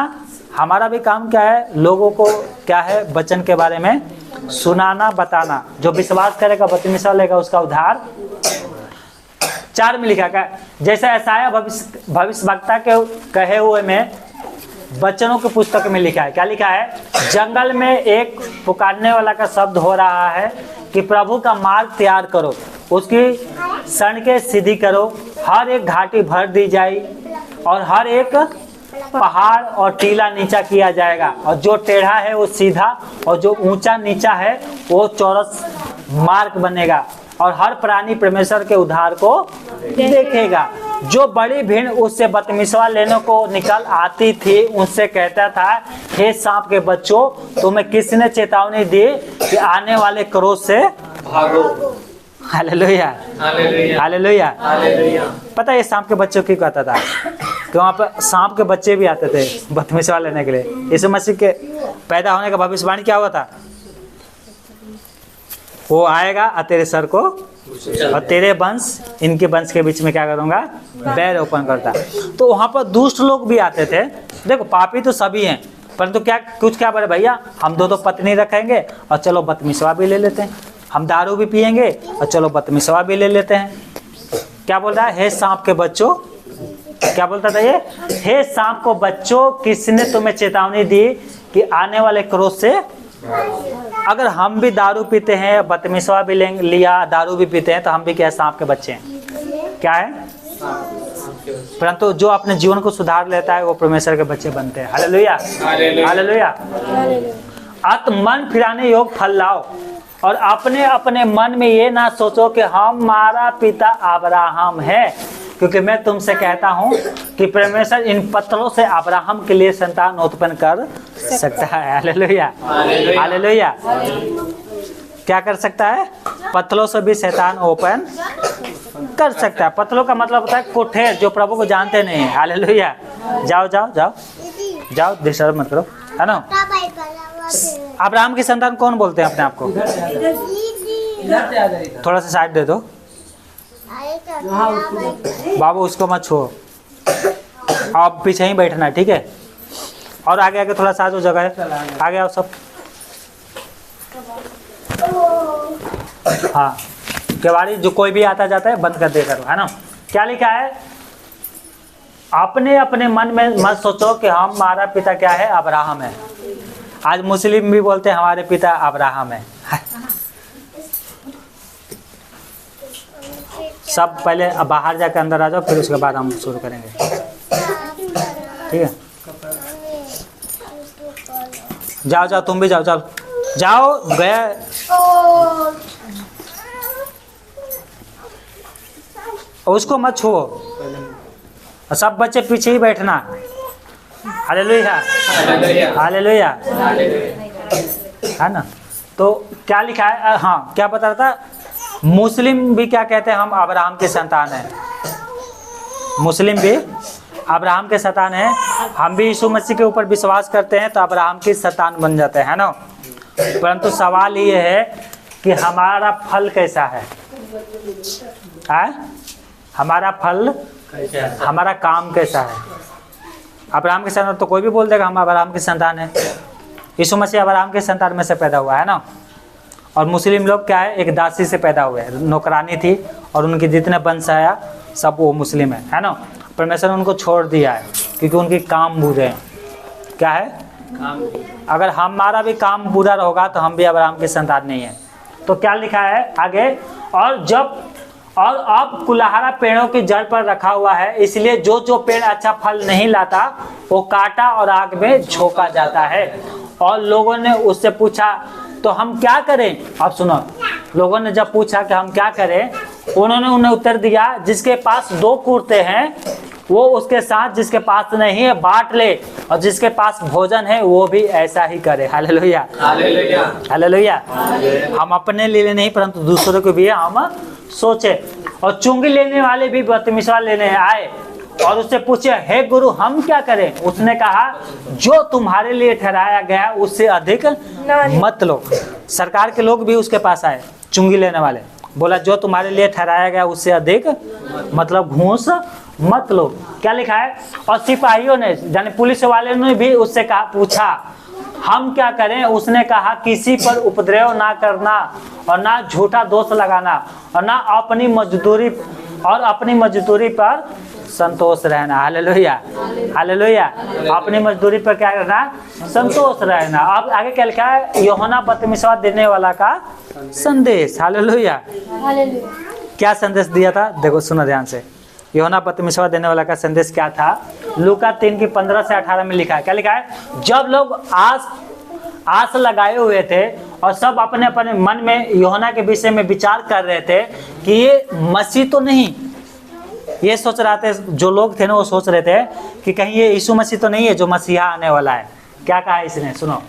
Speaker 1: हमारा भी काम क्या है? लोगों को क्या है? वचन के बारे में सुनाना, बताना। जो विश्वास करेगा, बदतमीजवा लेगा, उसका उद्धार। 4 में लिखा है, जैसे यशायाह भविष्यवक्ता के कहे हुए में वचनों की पुस्तक में लिखा है। क्या लिखा है? जंगल में एक पुकारने वाला का शब्द हो रहा है कि प्रभु का मार्ग तैयार करो, उसकी सड़कें सीधी करो, हर एक घाटी भर दी जाए और हर एक पहाड़ और टीला नीचा किया जाएगा, और जो टेढ़ा है वो सीधा और जो ऊंचा नीचा है वो चौरस मार्ग बनेगा, और हर प्राणी परमेश्वर के उद्धार को देखेगा। जो बड़ी भीड़ उससे बदतमीजवा लेने को निकल आती थी, उनसे कहता था, हे सांप के बच्चों, तुम्हें किसने चेतावनी दी कि आने वाले क्रोध से भागो। Hallelujah, hallelujah. पता है ये सांप के बच्चों की कहता था कि वहाँ पर सांप के बच्चे भी आते थे बदतमीजवा लेने के लिए। यीशु मसीह के पैदा होने का भविष्यवाणी क्या हुआ था? वो आएगा और तेरे सर को और तेरे वंश इनके वंश के बीच में क्या करूंगा? बैर ओपन करता। तो वहां पर दुष्ट लोग भी आते थे। देखो पापी तो सभी हैं, परंतु क्या कुछ क्या बोले, भैया हम 2 पत्नी रखेंगे और चलो बदतमीजवा भी ले लेते हैं, हम दारू भी पिएंगे और चलो बदतमीजवा भी ले लेते हैं। क्या बोल रहा है? हे सांप के बच्चों, क्या बोलता था ये? हे सांप को बच्चों, किसने तुम्हें चेतावनी दी कि आने वाले क्रोध से। अगर हम भी दारू पीते हैं, बदतमीजवा भी लिया, दारू भी पीते हैं, तो हम भी क्या है? सांप के बच्चे हैं। क्या है? परंतु जो अपने जीवन को सुधार लेता है वो परमेश्वर के बच्चे बनते हैं। Hallelujah, hallelujah. अत मन फिराने योग फल लाओ, और अपने अपने मन में ये ना सोचो कि हमारा पिता अब्राहम है, क्योंकि मैं तुमसे कहता हूँ कि परमेश्वर इन पत्थरों से अब्राहम के लिए संतान उत्पन्न कर सकता है। Hallelujah, hallelujah. क्या कर सकता है? पत्थरों से भी शैतान ओपन कर सकता है। पत्थरों का मतलब होता है कुठेर, जो प्रभु को जानते नहीं है। हालेलुया। जाओ जाओ जाओ जाओ, डिस्टर्ब मत करो, है ना। अब्राहम की संतान कौन बोलते हैं अपने आप को? थोड़ा सा साइड दे दो बाबू, उसको मत छुओ, आप पीछे ही बैठना, ठीक है। और आगे आगे थोड़ा सा जो जगह है, आगे आओ सब। हाँ, केवाड़ी जो कोई भी आता जाता है बंद कर दे करो, है ना। क्या लिखा है? अपने अपने मन में मत सोचो कि हमारा पिता क्या है? अब्राहम है। आज मुस्लिम भी बोलते हैं हमारे पिता अब्राहम है। सब पहले बाहर जाकर अंदर आ जाओ, फिर उसके बाद हम शुरू करेंगे, ठीक है। जाओ जाओ, तुम भी जाओ, जाओ जाओ, गया। उसको मत छुओ, सब बच्चे पीछे ही बैठना। हालेलुया, हालेलुया, है ना। तो क्या लिखा है? हाँ, क्या बता रहा था? मुस्लिम भी क्या कहते हैं? हम अब्राहम के संतान हैं। मुस्लिम भी अब्राहम के संतान हैं। हम भी यीशु मसीह के ऊपर विश्वास करते हैं तो अब्राहम की संतान बन जाते हैं, है ना। परंतु सवाल ये है कि हमारा फल कैसा है? हमारा फल, हमारा काम कैसा है? अब्राहम के संतान तो कोई भी बोल देगा हम अब्राहम के संतान हैं। यीशु मसीह अब्राहम के संतान में से पैदा हुआ है ना। और मुस्लिम लोग क्या है? एक दासी से पैदा हुए, नौकरानी थी, और उनके जितने वंश आया सब वो मुस्लिम है ना। परमेश्वर ने उनको छोड़ दिया है क्योंकि उनके काम बुरे हैं। क्या है? अगर हमारा भी काम बुरा होगा तो हम भी अब्राहम के संतान नहीं है। तो क्या लिखा है आगे? और अब कुल्हाड़ा पेड़ों की जड़ पर रखा हुआ है, इसलिए जो जो पेड़ अच्छा फल नहीं लाता वो काटा और आग में झोंका जाता है। और लोगों ने उससे पूछा तो हम क्या करें? अब सुनो, लोगों ने जब पूछा कि हम क्या करें, उन्होंने उन्हें उत्तर दिया, जिसके पास 2 कुर्ते हैं वो उसके साथ जिसके पास नहीं है बांट ले, और जिसके पास भोजन है वो भी ऐसा ही करे। Hallelujah, hallelujah, hallelujah. हम अपने लिए नहीं परंतु दूसरों को भी हम सोचे। और चुंगी लेने वाले भी बपतिस्मा लेने आए और उससे पूछे, हे गुरु हम क्या करें? उसने कहा, जो तुम्हारे लिए ठहराया गया उससे अधिक मत लो। सरकार के लोग भी उसके पास आए, चुंगी लेने वाले, बोला जो तुम्हारे लिए ठहराया गया उससे अधिक मतलब घूस मत लो। क्या लिखा है? और सिपाहियों ने यानी पुलिस वाले ने भी उससे कहा, पूछा हम क्या करें? उसने कहा, किसी पर उपद्रव ना करना और ना झूठा दोष लगाना और ना अपनी मजदूरी पर संतोष रहना। Hallelujah, hallelujah. अपनी मजदूरी पर क्या करना? संतोष रहना। अब आगे क्या लिखा है? यूहन्ना बपतिस्मा देने वाला का संदेश। हालेलुया। क्या संदेश दिया था? देखो सुनो ध्यान से। यूहन्ना बपतिस्मा देने वाला का संदेश क्या था? लूका 3 की 15 से 18 में लिखा है। क्या लिखा है? जब लोग आस लगाए हुए थे और सब अपने अपने मन में यूहन्ना के विषय में विचार कर रहे थे कि ये मसीह तो नहीं, ये सोच रहे थे, जो लोग थे ना वो सोच रहे थे कि कहीं ये यीशु मसीह तो नहीं है जो मसीहा आने वाला है। क्या कहा इसने? सुनो।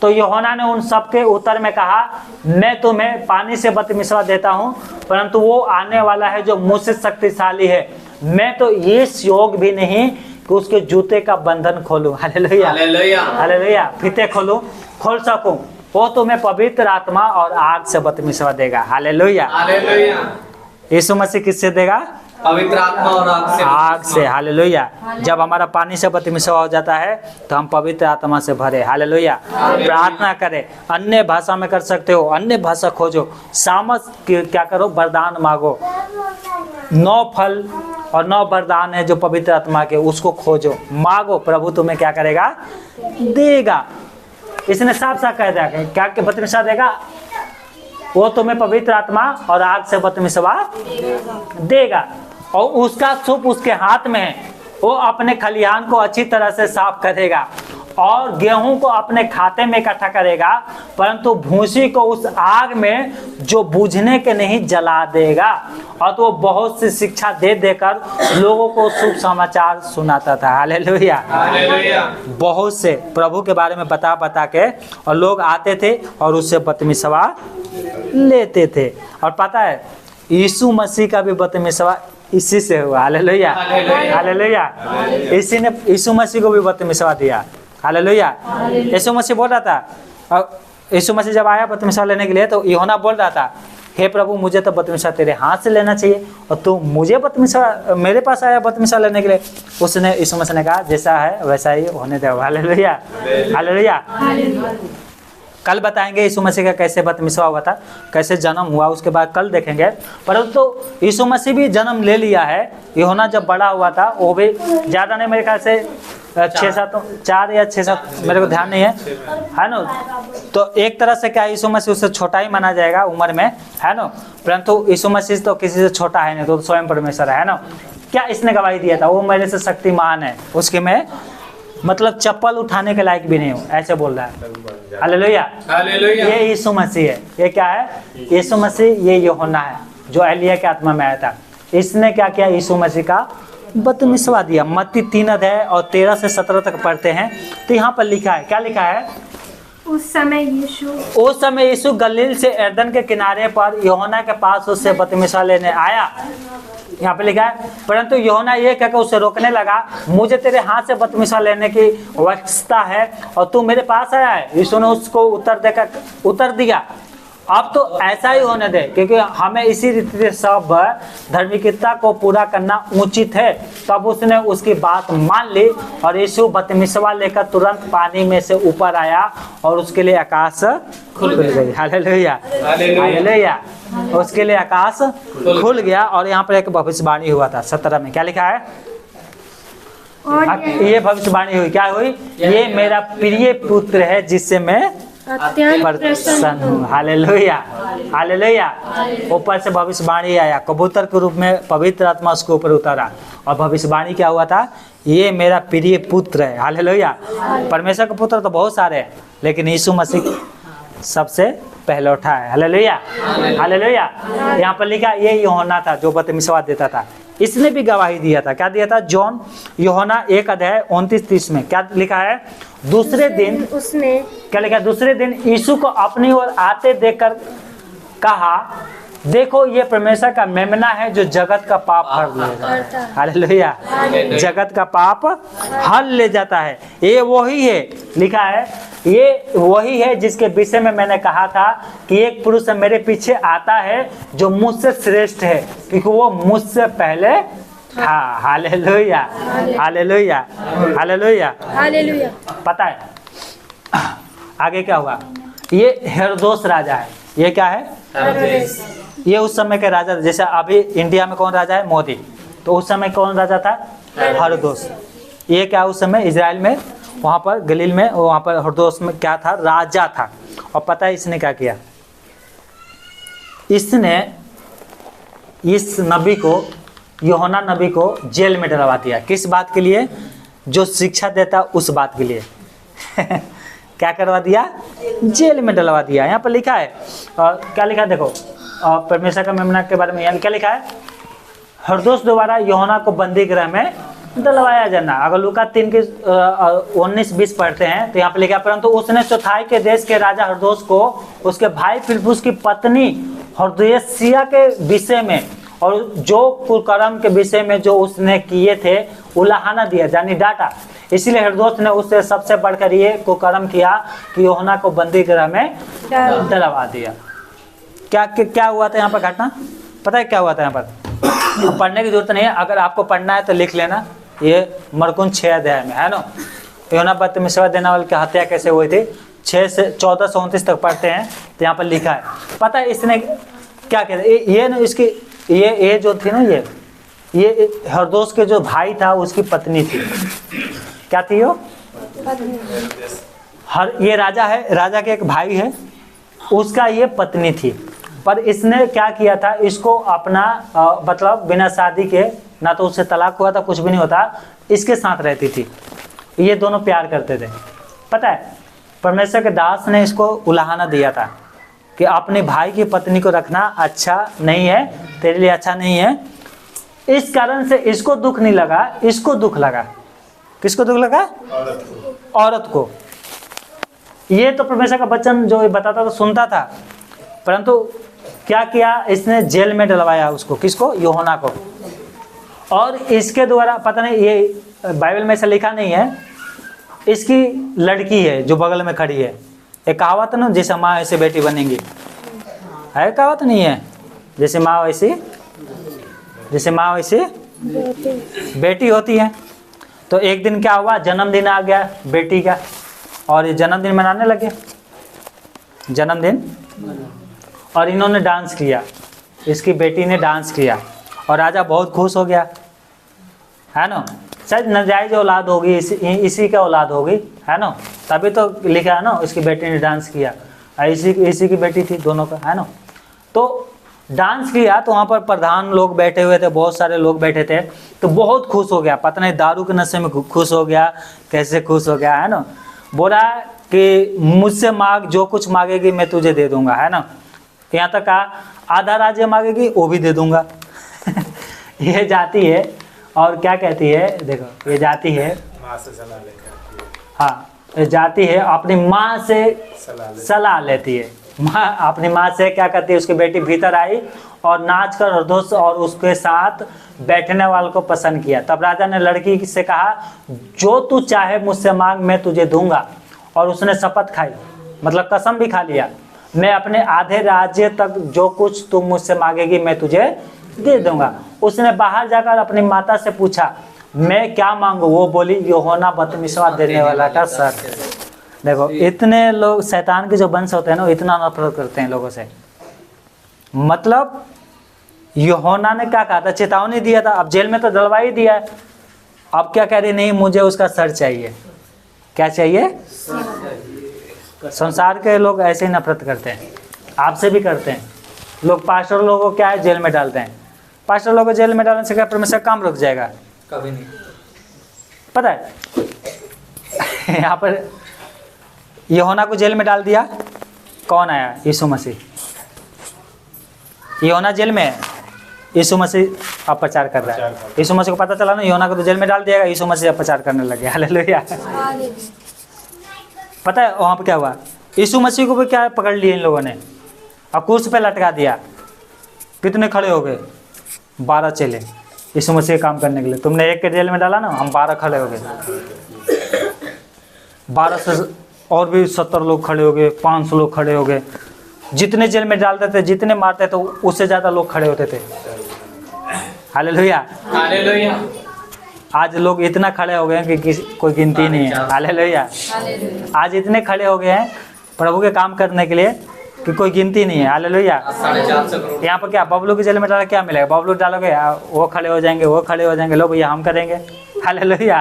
Speaker 1: तो यूहन्ना ने उन सबके उत्तर में कहा, मैं तुम्हें पानी से बपतिस्मा देता हूँ, परंतु वो आने वाला है जो मुझसे शक्तिशाली है, मैं तो इस योग भी नहीं कि उसके जूते का बंधन खोलूं। Hallelujah, hallelujah. फीते खोल सकूं। वो तुम्हें पवित्र आत्मा और आग से बपतिस्मा देगा। Hallelujah, hallelujah. यीशु मसीह किससे देगा?
Speaker 3: पवित्र आत्मा और
Speaker 1: आग से। हालेलुया। जब हमारा पानी से बपतिस्मा हो जाता है तो हम पवित्र आत्मा से भरे। हालेलुया। प्रार्थना करें, अन्य भाषा में कर सकते हो, अन्य भाषा खोजो, सामर्थ क्या करो? वरदान मांगो। 9 फल और 9 वरदान है जो पवित्र आत्मा के, उसको खोजो, मांगो, प्रभु तुम्हें क्या करेगा? देगा। इसने साफ साफ कह दिया क्या बपतिस्मा देगा? वो तुम्हें पवित्र आत्मा और आग से बपतिस्मा देगा और उसका सूप उसके हाथ में है। वो अपने खलिहान को अच्छी तरह से साफ करेगा और गेहूं को अपने खाते में इकट्ठा करेगा, परंतु भूसी को उस आग में जो बुझने के नहीं जला देगा। और तो वो बहुत सी शिक्षा दे देकर लोगों को शुभ समाचार सुनाता था। Hallelujah, hallelujah. बहुत से प्रभु के बारे में बता के और लोग आते थे और उससे बपतिस्मा लेते थे। और पता है यीशु मसीह का भी बपतिस्मा इसी से हुआ। Hallelujah, hallelujah. इसी ने यीशु मसीह को भी बपतिस्मा दिया। हालेलुया। यीशु मसीह बोल रहा था, और यीशु मसीह जब आया बपतिस्मा लेने के लिए तो यूहन्ना बोल रहा था, हे प्रभु मुझे तो बपतिस्मा तेरे हाथ से लेना चाहिए और तू मुझे बपतिस्मा मेरे पास आया बपतिस्मा लेने के लिए। उसने यीशु मसीह ने कहा, जैसा है वैसा ही होने दो। Hallelujah, hallelujah. कल बताएंगे यीशु मसीह का कैसे बपतिस्मा हुआ था, कैसे जन्म हुआ, उसके बाद कल देखेंगे। परंतु यीशु मसीह भी जन्म ले लिया है। यूहन्ना जब बड़ा हुआ था वो भी ज़्यादा नहीं, मेरे ख्याल से 4 या 6-7, मेरे को ध्यान नहीं है ना। तो एक तरह से क्या यीशु मसीह उससे छोटा ही माना जाएगा उम्र में, है ना। परंतु यीशु मसीह तो किसी से छोटा है नहीं, तो स्वयं परमेश्वर है ना। क्या इसने गवाही दिया था? वो मेरे से शक्तिमान है, उसके मैं मतलब चप्पल उठाने के लायक भी नहीं हूँ, ऐसे बोल रहा है। Hallelujah, hallelujah. ये यीशु मसीह है। ये क्या है? यीशु मसीह। ये यूहन्ना है जो एलिया के आत्मा में आया था। इसने क्या किया? यीशु मसीह का बपतिस्मा दिया। मत्ती 3 अध्याय और 13 से 17 तक पढ़ते हैं तो यहाँ पर लिखा है, क्या लिखा है?
Speaker 2: उस समय
Speaker 1: यीशु गलील से यरदन के किनारे पर यूहन्ना के पास उससे बपतिस्मा लेने आया। यहाँ पे लिखा है, परंतु यूहन्ना ये कहकर उसे रोकने लगा, मुझे तेरे हाथ से बपतिस्मा लेने की आवश्यकता है और तू मेरे पास आया है। यीशु ने उसको उत्तर दिया, अब तो ऐसा ही होने दे, क्योंकि हमें इसी रीति से सब धार्मिकता को पूरा करना उचित है। तब उसने उसकी बात मान ली और यीशु बपतिस्मा लेकर तुरंत पानी में से ऊपर आया और उसके लिए आकाश खुल गई। Hallelujah, hallelujah. उसके लिए आकाश खुल गया। और यहाँ पर एक भविष्यवाणी हुआ था 17 में, क्या लिखा है? ये भविष्यवाणी हुई, क्या हुई? ये मेरा प्रिय पुत्र है जिससे मैं प्रसन्न हूँ। Hallelujah, hallelujah. ऊपर से भविष्यवाणी आया, कबूतर के रूप में पवित्र आत्मा उसके ऊपर उतरा और भविष्यवाणी क्या हुआ था? ये मेरा प्रिय पुत्र है। हालेलुया। परमेश्वर के पुत्र तो बहुत सारे हैं, लेकिन यीशु मसीह सबसे पहले उठा है। Hallelujah, hallelujah. यहाँ पर लिखा ये यूहन्ना था जो बपतिस्मा देता था। इसने भी गवाही दिया था। क्या दिया था? जॉन यूहन्ना 1 अध्याय 29-30 में क्या लिखा है? दूसरे दिन उसने क्या लिखा? दूसरे दिन यीशु को अपनी ओर आते देखकर कहा, देखो ये परमेश्वर का मेमना है जो जगत का पाप हर लेगा। हालेलुया, जगत का पाप हर ले जाता है। ये वही है, लिखा है ये वही है जिसके विषय में मैंने कहा था कि एक पुरुष मेरे पीछे आता है जो मुझसे श्रेष्ठ है क्योंकि वो मुझसे पहले था। Hallelujah, hallelujah, hallelujah,
Speaker 2: hallelujah.
Speaker 1: पता है आगे क्या हुआ? ये हेरोदेस राजा है। ये क्या है? ये उस समय के राजा थे। जैसे अभी इंडिया में कौन राजा है? मोदी। तो उस समय कौन राजा था? हेरोदेस। ये क्या उस समय इजराइल में, वहाँ पर गलील में, वहाँ पर हेरोदेस में क्या था? राजा था। और पता है इसने क्या किया? इसने इस नबी को, यूहन्ना नबी को जेल में डलवा दिया। किस बात के लिए? जो शिक्षा देता उस बात के लिए। क्या करवा दिया? जेल में डलवा दिया। यहाँ पर लिखा है क्या लिखा है देखो, परमेश्वर का मेमना के बारे में यहाँ क्या लिखा है? हेरोदेस द्वारा यूहन्ना को बंदी गृह में डलवाया जाना। अगर लूका 3 के 19-20 पढ़ते हैं तो यहाँ पे लिखा, परंतु उसने चौथाई के देश के राजा हेरोदेस को उसके भाई फिलिप्पुस की पत्नी हेरोदियासिया के विषय में और जो कुकर्म के विषय में जो उसने किए थे उलाहना दिया, यानी डांटा। इसीलिए हेरोदेस ने उससे सबसे बढ़कर ये कुकर्म किया कि यूहन्ना को बंदी गृह में डलवा दिया। क्या हुआ था यहाँ पर घटना? पता है क्या हुआ था यहाँ पर? पढ़ने की जरूरत नहीं है, अगर आपको पढ़ना है तो लिख लेना। ये मरकुन 6 अध्याय में है ना, यूहन्ना बपतिस्मा देने वाले की हत्या कैसे हुई थी, 6 से 14 से 29 तक पढ़ते हैं तो यहाँ पर लिखा है। पता है इसने क्या कहते, ये ना इसकी ये जो थी ना, ये हेरोदेस के जो भाई था उसकी पत्नी थी। क्या थी वो? ये राजा है, राजा के एक भाई है, उसका ये पत्नी थी। पर इसने क्या किया था? इसको अपना मतलब बिना शादी के, ना तो उससे तलाक हुआ था, कुछ भी नहीं होता, इसके साथ रहती थी। ये दोनों प्यार करते थे। पता है परमेश्वर के दास ने इसको उलाहना दिया था कि अपने भाई की पत्नी को रखना अच्छा नहीं है, तेरे लिए अच्छा नहीं है। इस कारण से इसको दुख नहीं लगा, इसको दुख लगा। किसको दुख लगा? औरत को। ये तो परमेश्वर का वचन जो बताता था सुनता था, परंतु क्या किया इसने? जेल में डलवाया उसको। किसको? यूहन्ना को। और इसके द्वारा, पता नहीं ये बाइबल में ऐसा लिखा नहीं है, इसकी लड़की है जो बगल में खड़ी है। एक कहावत है ना, जैसे माँ ऐसे बेटी बनेंगी, है कहावत नहीं है? जैसे माँ वैसी, जैसे माँ वैसी बेटी होती है। तो एक दिन क्या हुआ? जन्मदिन आ गया बेटी का, और ये जन्मदिन मनाने लगे, जन्मदिन। और इन्होंने डांस किया, इसकी बेटी ने डांस किया, और राजा बहुत खुश हो गया, है ना। शायद नाजायज औलाद होगी, इसी का औलाद होगी, है ना, तभी तो लिखा है ना इसकी बेटी ने डांस किया। इसी की बेटी थी दोनों का, है ना। तो डांस किया तो वहाँ पर प्रधान लोग बैठे हुए थे, बहुत सारे लोग बैठे थे, तो बहुत खुश हो गया। पता नहीं दारू के नशे में खुश हो गया, कैसे खुश हो गया, है ना। बोला कि मुझसे मांग, जो कुछ मांगेगी मैं तुझे दे दूंगा, है ना। यहाँ तक कहा आधा राज्य मांगेगी वो भी दे दूंगा। ये जाती है और क्या कहती है देखो, ये जाती है माँ से सलाह लेकर, हाँ, ये जाती है अपनी माँ से सलाह लेती है। माँ अपनी माँ से क्या करती है? उसकी बेटी भीतर आई और नाच कर हेरोदेस और उसके साथ बैठने वाले को पसंद किया। तब राजा ने लड़की से कहा, जो तू चाहे मुझसे मांग, मैं तुझे दूंगा। और उसने शपथ खाई, मतलब कसम भी खा लिया, मैं अपने आधे राज्य तक जो कुछ तुम मुझसे मांगेगी मैं तुझे दे दूंगा। उसने बाहर जाकर अपनी माता से पूछा, मैं क्या मांगू? वो बोली, यूहन्ना बपतिस्मा देने वाला का सर। देखो इतने लोग, शैतान के जो वंश होते हैं ना, इतना नफरत करते हैं लोगों से। मतलब यूहन्ना ने क्या कहा था? चेतावनी दिया था, अब जेल में तो डलवा ही दिया है, अब क्या कह रही? नहीं, मुझे उसका सर चाहिए। क्या चाहिए? संसार के लोग ऐसे ही नफरत करते हैं, आपसे भी करते हैं लोग। पास्टर लोगों को क्या है? जेल में डालते हैं। पास्टर लोगों को जेल में डालने से क्या परमेश्वर काम रुक जाएगा? कभी नहीं। पता है यहाँ पर यूहन्ना को जेल में डाल दिया, कौन आया? यीशु मसीह। यूहन्ना जेल में है, यीशु मसीह अब प्रचार कर रहा है। यीशु मसीह को पता चला ना यूहन्ना को तो जेल में डाल दिया, यीशु मसीह अब प्रचार करने लगे। हालेलुया। पता है वहाँ पर क्या हुआ? यीशु मसीह को भी क्या पकड़ लिए इन लोगों ने और क्रूस पे लटका दिया। कितने खड़े हो गए? 12 चेले यीशु मसीह काम करने के लिए। तुमने एक के जेल में डाला ना, हम 12 खड़े हो गए। 12 से और भी 70 लोग खड़े हो गए, 500 लोग खड़े हो गए। जितने जेल में डालते थे, जितने मारते थे, उससे ज़्यादा लोग खड़े होते थे। Hallelujah,
Speaker 3: hallelujah.
Speaker 1: आज लोग इतना खड़े हो गए हैं कि कोई गिनती नहीं है। हालेलुया, आज इतने खड़े हो गए हैं प्रभु के काम करने के लिए कि कोई गिनती नहीं है। हालेलुया।
Speaker 3: 450 करोड़।
Speaker 1: यहाँ पर क्या बबलू के जेल में डाला क्या मिलेगा? बबलू डालोगे वो खड़े हो जाएंगे, वो खड़े हो जाएंगे, लो भैया हम करेंगे। हालेलुया।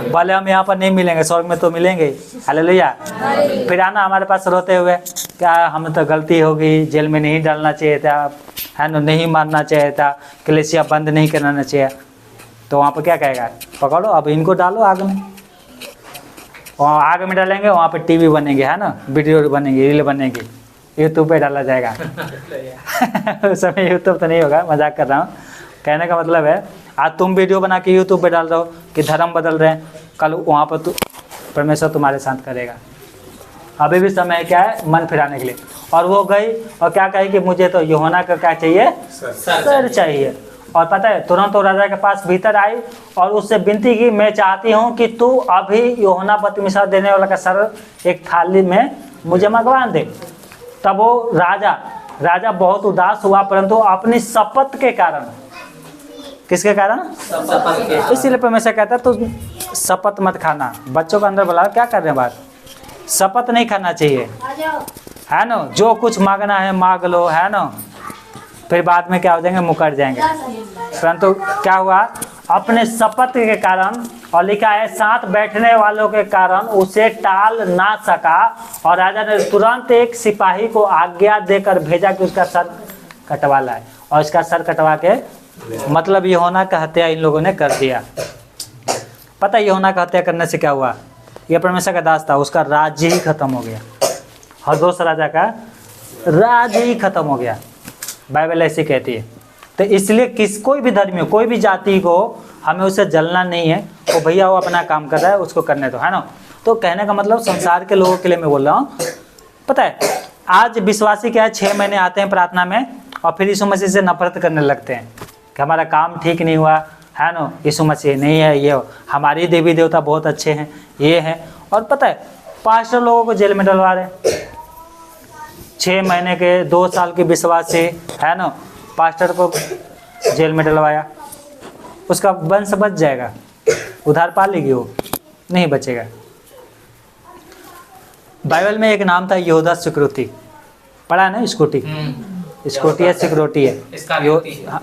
Speaker 1: भले हम यहाँ पर नहीं मिलेंगे, स्वर्ग में तो मिलेंगे। हालेलुया। फिर आना हमारे पास रोते हुए, क्या हमें तो गलती हो गई, जेल में नहीं डालना चाहिए था, है ना, नहीं मारना चाहिए था, कलीसिया बंद नहीं कराना चाहिए। तो वहाँ पर क्या कहेगा? पकड़ो अब इनको डालो आग में। वहाँ आग में डालेंगे, वहाँ पे टीवी बनेंगे, है ना, वीडियो बनेंगे, रील बनेगी, यूट्यूब पे डाला जाएगा। उस समय यूट्यूब तो नहीं होगा, मजाक कर रहा हूँ। कहने का मतलब है आज तुम वीडियो बना के यूट्यूब पे डाल रहे हो कि धर्म बदल रहे हैं, कल वहाँ पर तो परमेश्वर तुम्हारे साथ करेगा। अभी भी समय क्या है? मन फिराने के लिए। और वो गई और क्या कही कि मुझे तो यूहन्ना का क्या चाहिए? सर चाहिए। और पता है तुरंत वो राजा के पास भीतर आई और उससे विनती की, मैं चाहती हूँ कि तू अभी यूहन्ना बपतिस्मा देने वाला का सर एक थाली में मुझे मंगवा दे। तब वो राजा बहुत उदास हुआ, परंतु अपनी शपथ के कारण। किसके कारण? इसीलिए परमेश्वर कहता है तो शपथ मत खाना। बच्चों को अंदर बुला, क्या कर रहे हैं बात? शपथ नहीं खाना चाहिए, है ना। जो कुछ मांगना है मांग लो, है ना, फिर बाद में क्या हो जाएंगे? मुकर जाएंगे। परंतु क्या हुआ? अपने शपथ के कारण, और लिखा है साथ बैठने वालों के कारण उसे टाल ना सका, और राजा ने तुरंत एक सिपाही को आज्ञा देकर भेजा कि उसका सर कटवा लाए। और इसका सर कटवा के, मतलब यूहन्ना का हत्या इन लोगों ने कर दिया। पता है यूहन्ना का हत्या करने से क्या हुआ? यह परमेश्वर का दास था, उसका राज्य ही खत्म हो गया। हेरोदेस राजा का राज्य ही खत्म हो गया। बाइबल ऐसी कहती है। तो इसलिए कोई भी धर्मी हो, कोई भी जाति को, हमें उसे जलना नहीं है। वो भैया वो अपना काम कर रहा है, उसको करने दो, है ना। तो कहने का मतलब संसार के लोगों के लिए मैं बोल रहा हूँ। पता है आज विश्वासी क्या है, 6 महीने आते हैं प्रार्थना में और फिर यीशु मसीह से नफरत करने लगते हैं कि हमारा काम ठीक नहीं हुआ, है ना, यीशु मसीह नहीं है, ये हमारी देवी देवता बहुत अच्छे हैं, ये हैं। और पता है पास्टर लोगों को जेल में डलवा रहे। 6 महीने के 2 साल के विश्वासी, है ना, पास्टर को जेल में डलवाया। उसका वंश बच जाएगा? उधार पा लेगी वो? नहीं बचेगा। बाइबल में एक नाम था यहूदा सिक्योरिटी, पढ़ा है ना? स्कूटी है, सिक्योरिटी है,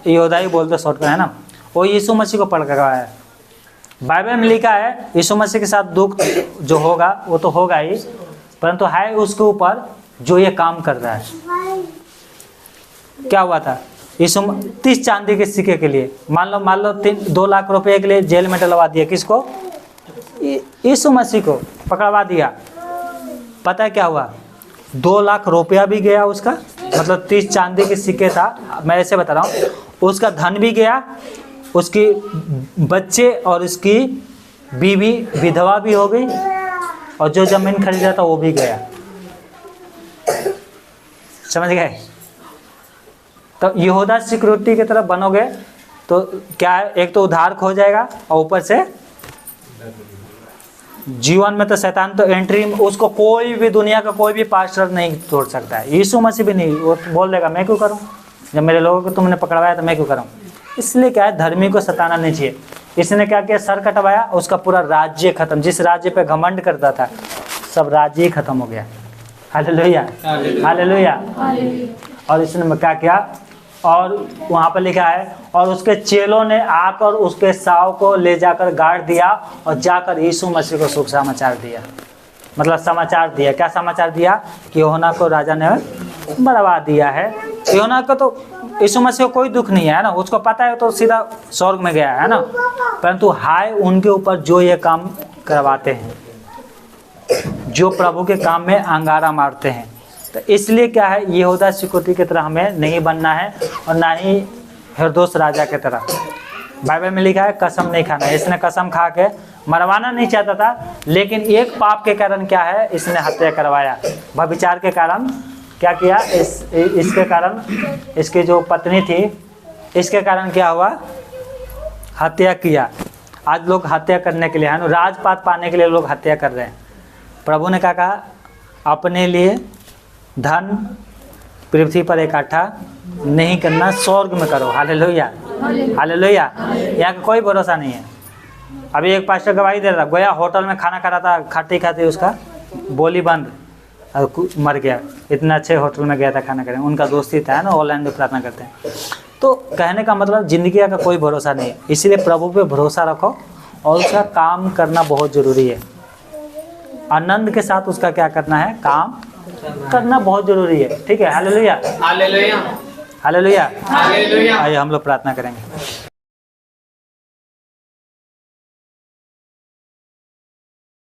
Speaker 1: यहूदा ही बोलते शॉर्ट में, है ना। वो यीशु मसीह को पढ़ कर आया। बाइबल में लिखा है यीशु मसीह के साथ दुख जो होगा वो तो होगा ही, परंतु है उसके ऊपर जो ये काम कर रहा है। क्या हुआ था? यीशु 30 चांदी के सिक्के के लिए, मान लो 2 लाख रुपए के लिए जेल में डलवा दिया। किसको? यीशु मसीह को पकड़वा दिया। पता है क्या हुआ? 2 लाख रुपया भी गया उसका, मतलब 30 चांदी के सिक्के था। मैं ऐसे बता रहा हूँ, उसका धन भी गया, उसकी बच्चे और उसकी बीवी विधवा भी हो गई, और जो जमीन खरीदा था वो भी गया। समझ गए? तो यहूदा सिक्योरिटी की तरफ बनोगे तो क्या है, एक तो उधार खो जाएगा और ऊपर से जीवन में तो शैतान तो एंट्री, उसको कोई भी दुनिया का कोई भी पास्टर नहीं तोड़ सकता है। यीशु मसीह भी नहीं। वो बोल देगा मैं क्यों करूं, जब मेरे लोगों को तुमने पकड़वाया तो मैं क्यों करूं। इसलिए क्या है, धर्मी को सताना नहीं चाहिए। इसने क्या किया? सर कटवाया, उसका पूरा राज्य खत्म। जिस राज्य पे घमंड करता था सब राज्य ही खत्म हो गया। Hallelujah, hallelujah. और इसने क्या किया? और वहाँ पर लिखा है, और उसके चेलों ने आकर उसके शव को ले जाकर गाड़ दिया और जाकर यीशु मसीह को शुभ समाचार दिया। मतलब समाचार दिया। क्या समाचार दिया? कि यूहन्ना को राजा ने मरवा दिया है। यूहन्ना को तो यीशु मसीह को कोई दुख नहीं है ना, उसको पता है तो सीधा स्वर्ग में गया है ना। परंतु हाय उनके ऊपर जो ये काम करवाते हैं, जो प्रभु के काम में अंगारा मारते हैं। तो इसलिए क्या है, यहूदा सिक्योरिटी की तरह हमें नहीं बनना है और ना ही हेरोदेस राजा की तरह। बाइबल में लिखा है कसम नहीं खाना। इसने कसम खा के मरवाना नहीं चाहता था, लेकिन एक पाप के कारण क्या है, इसने हत्या करवाया। व्यभिचार के कारण क्या किया, इसके कारण, इसकी जो पत्नी थी, इसके कारण क्या हुआ, हत्या किया। आज लोग हत्या करने के लिए है ना, राजपाट पाने के लिए लोग हत्या कर रहे हैं। प्रभु ने क्या कहा, अपने लिए धन पृथ्वी पर इकट्ठा नहीं करना, स्वर्ग में करो। Hallelujah, hallelujah. यहाँ का कोई भरोसा नहीं है। अभी एक पास्टर गवाही दे रहा था, गया होटल में खाना खा रहा था, खाते खाते उसका बोली बंद, मर गया। इतना अच्छे होटल में गया था खाना खाने, उनका दोस्ती था ना, ऑनलाइन में प्रार्थना करते हैं। तो कहने का मतलब जिंदगी का कोई भरोसा नहीं है, इसीलिए प्रभु पे भरोसा रखो और उसका काम करना बहुत जरूरी है। आनंद के साथ उसका क्या करना है, काम करना बहुत जरूरी है। ठीक है, हालेलुया,
Speaker 3: हालेलुया,
Speaker 1: हालेलुया।
Speaker 3: हालेलुया।
Speaker 1: आइए हम लोग प्रार्थना करेंगे।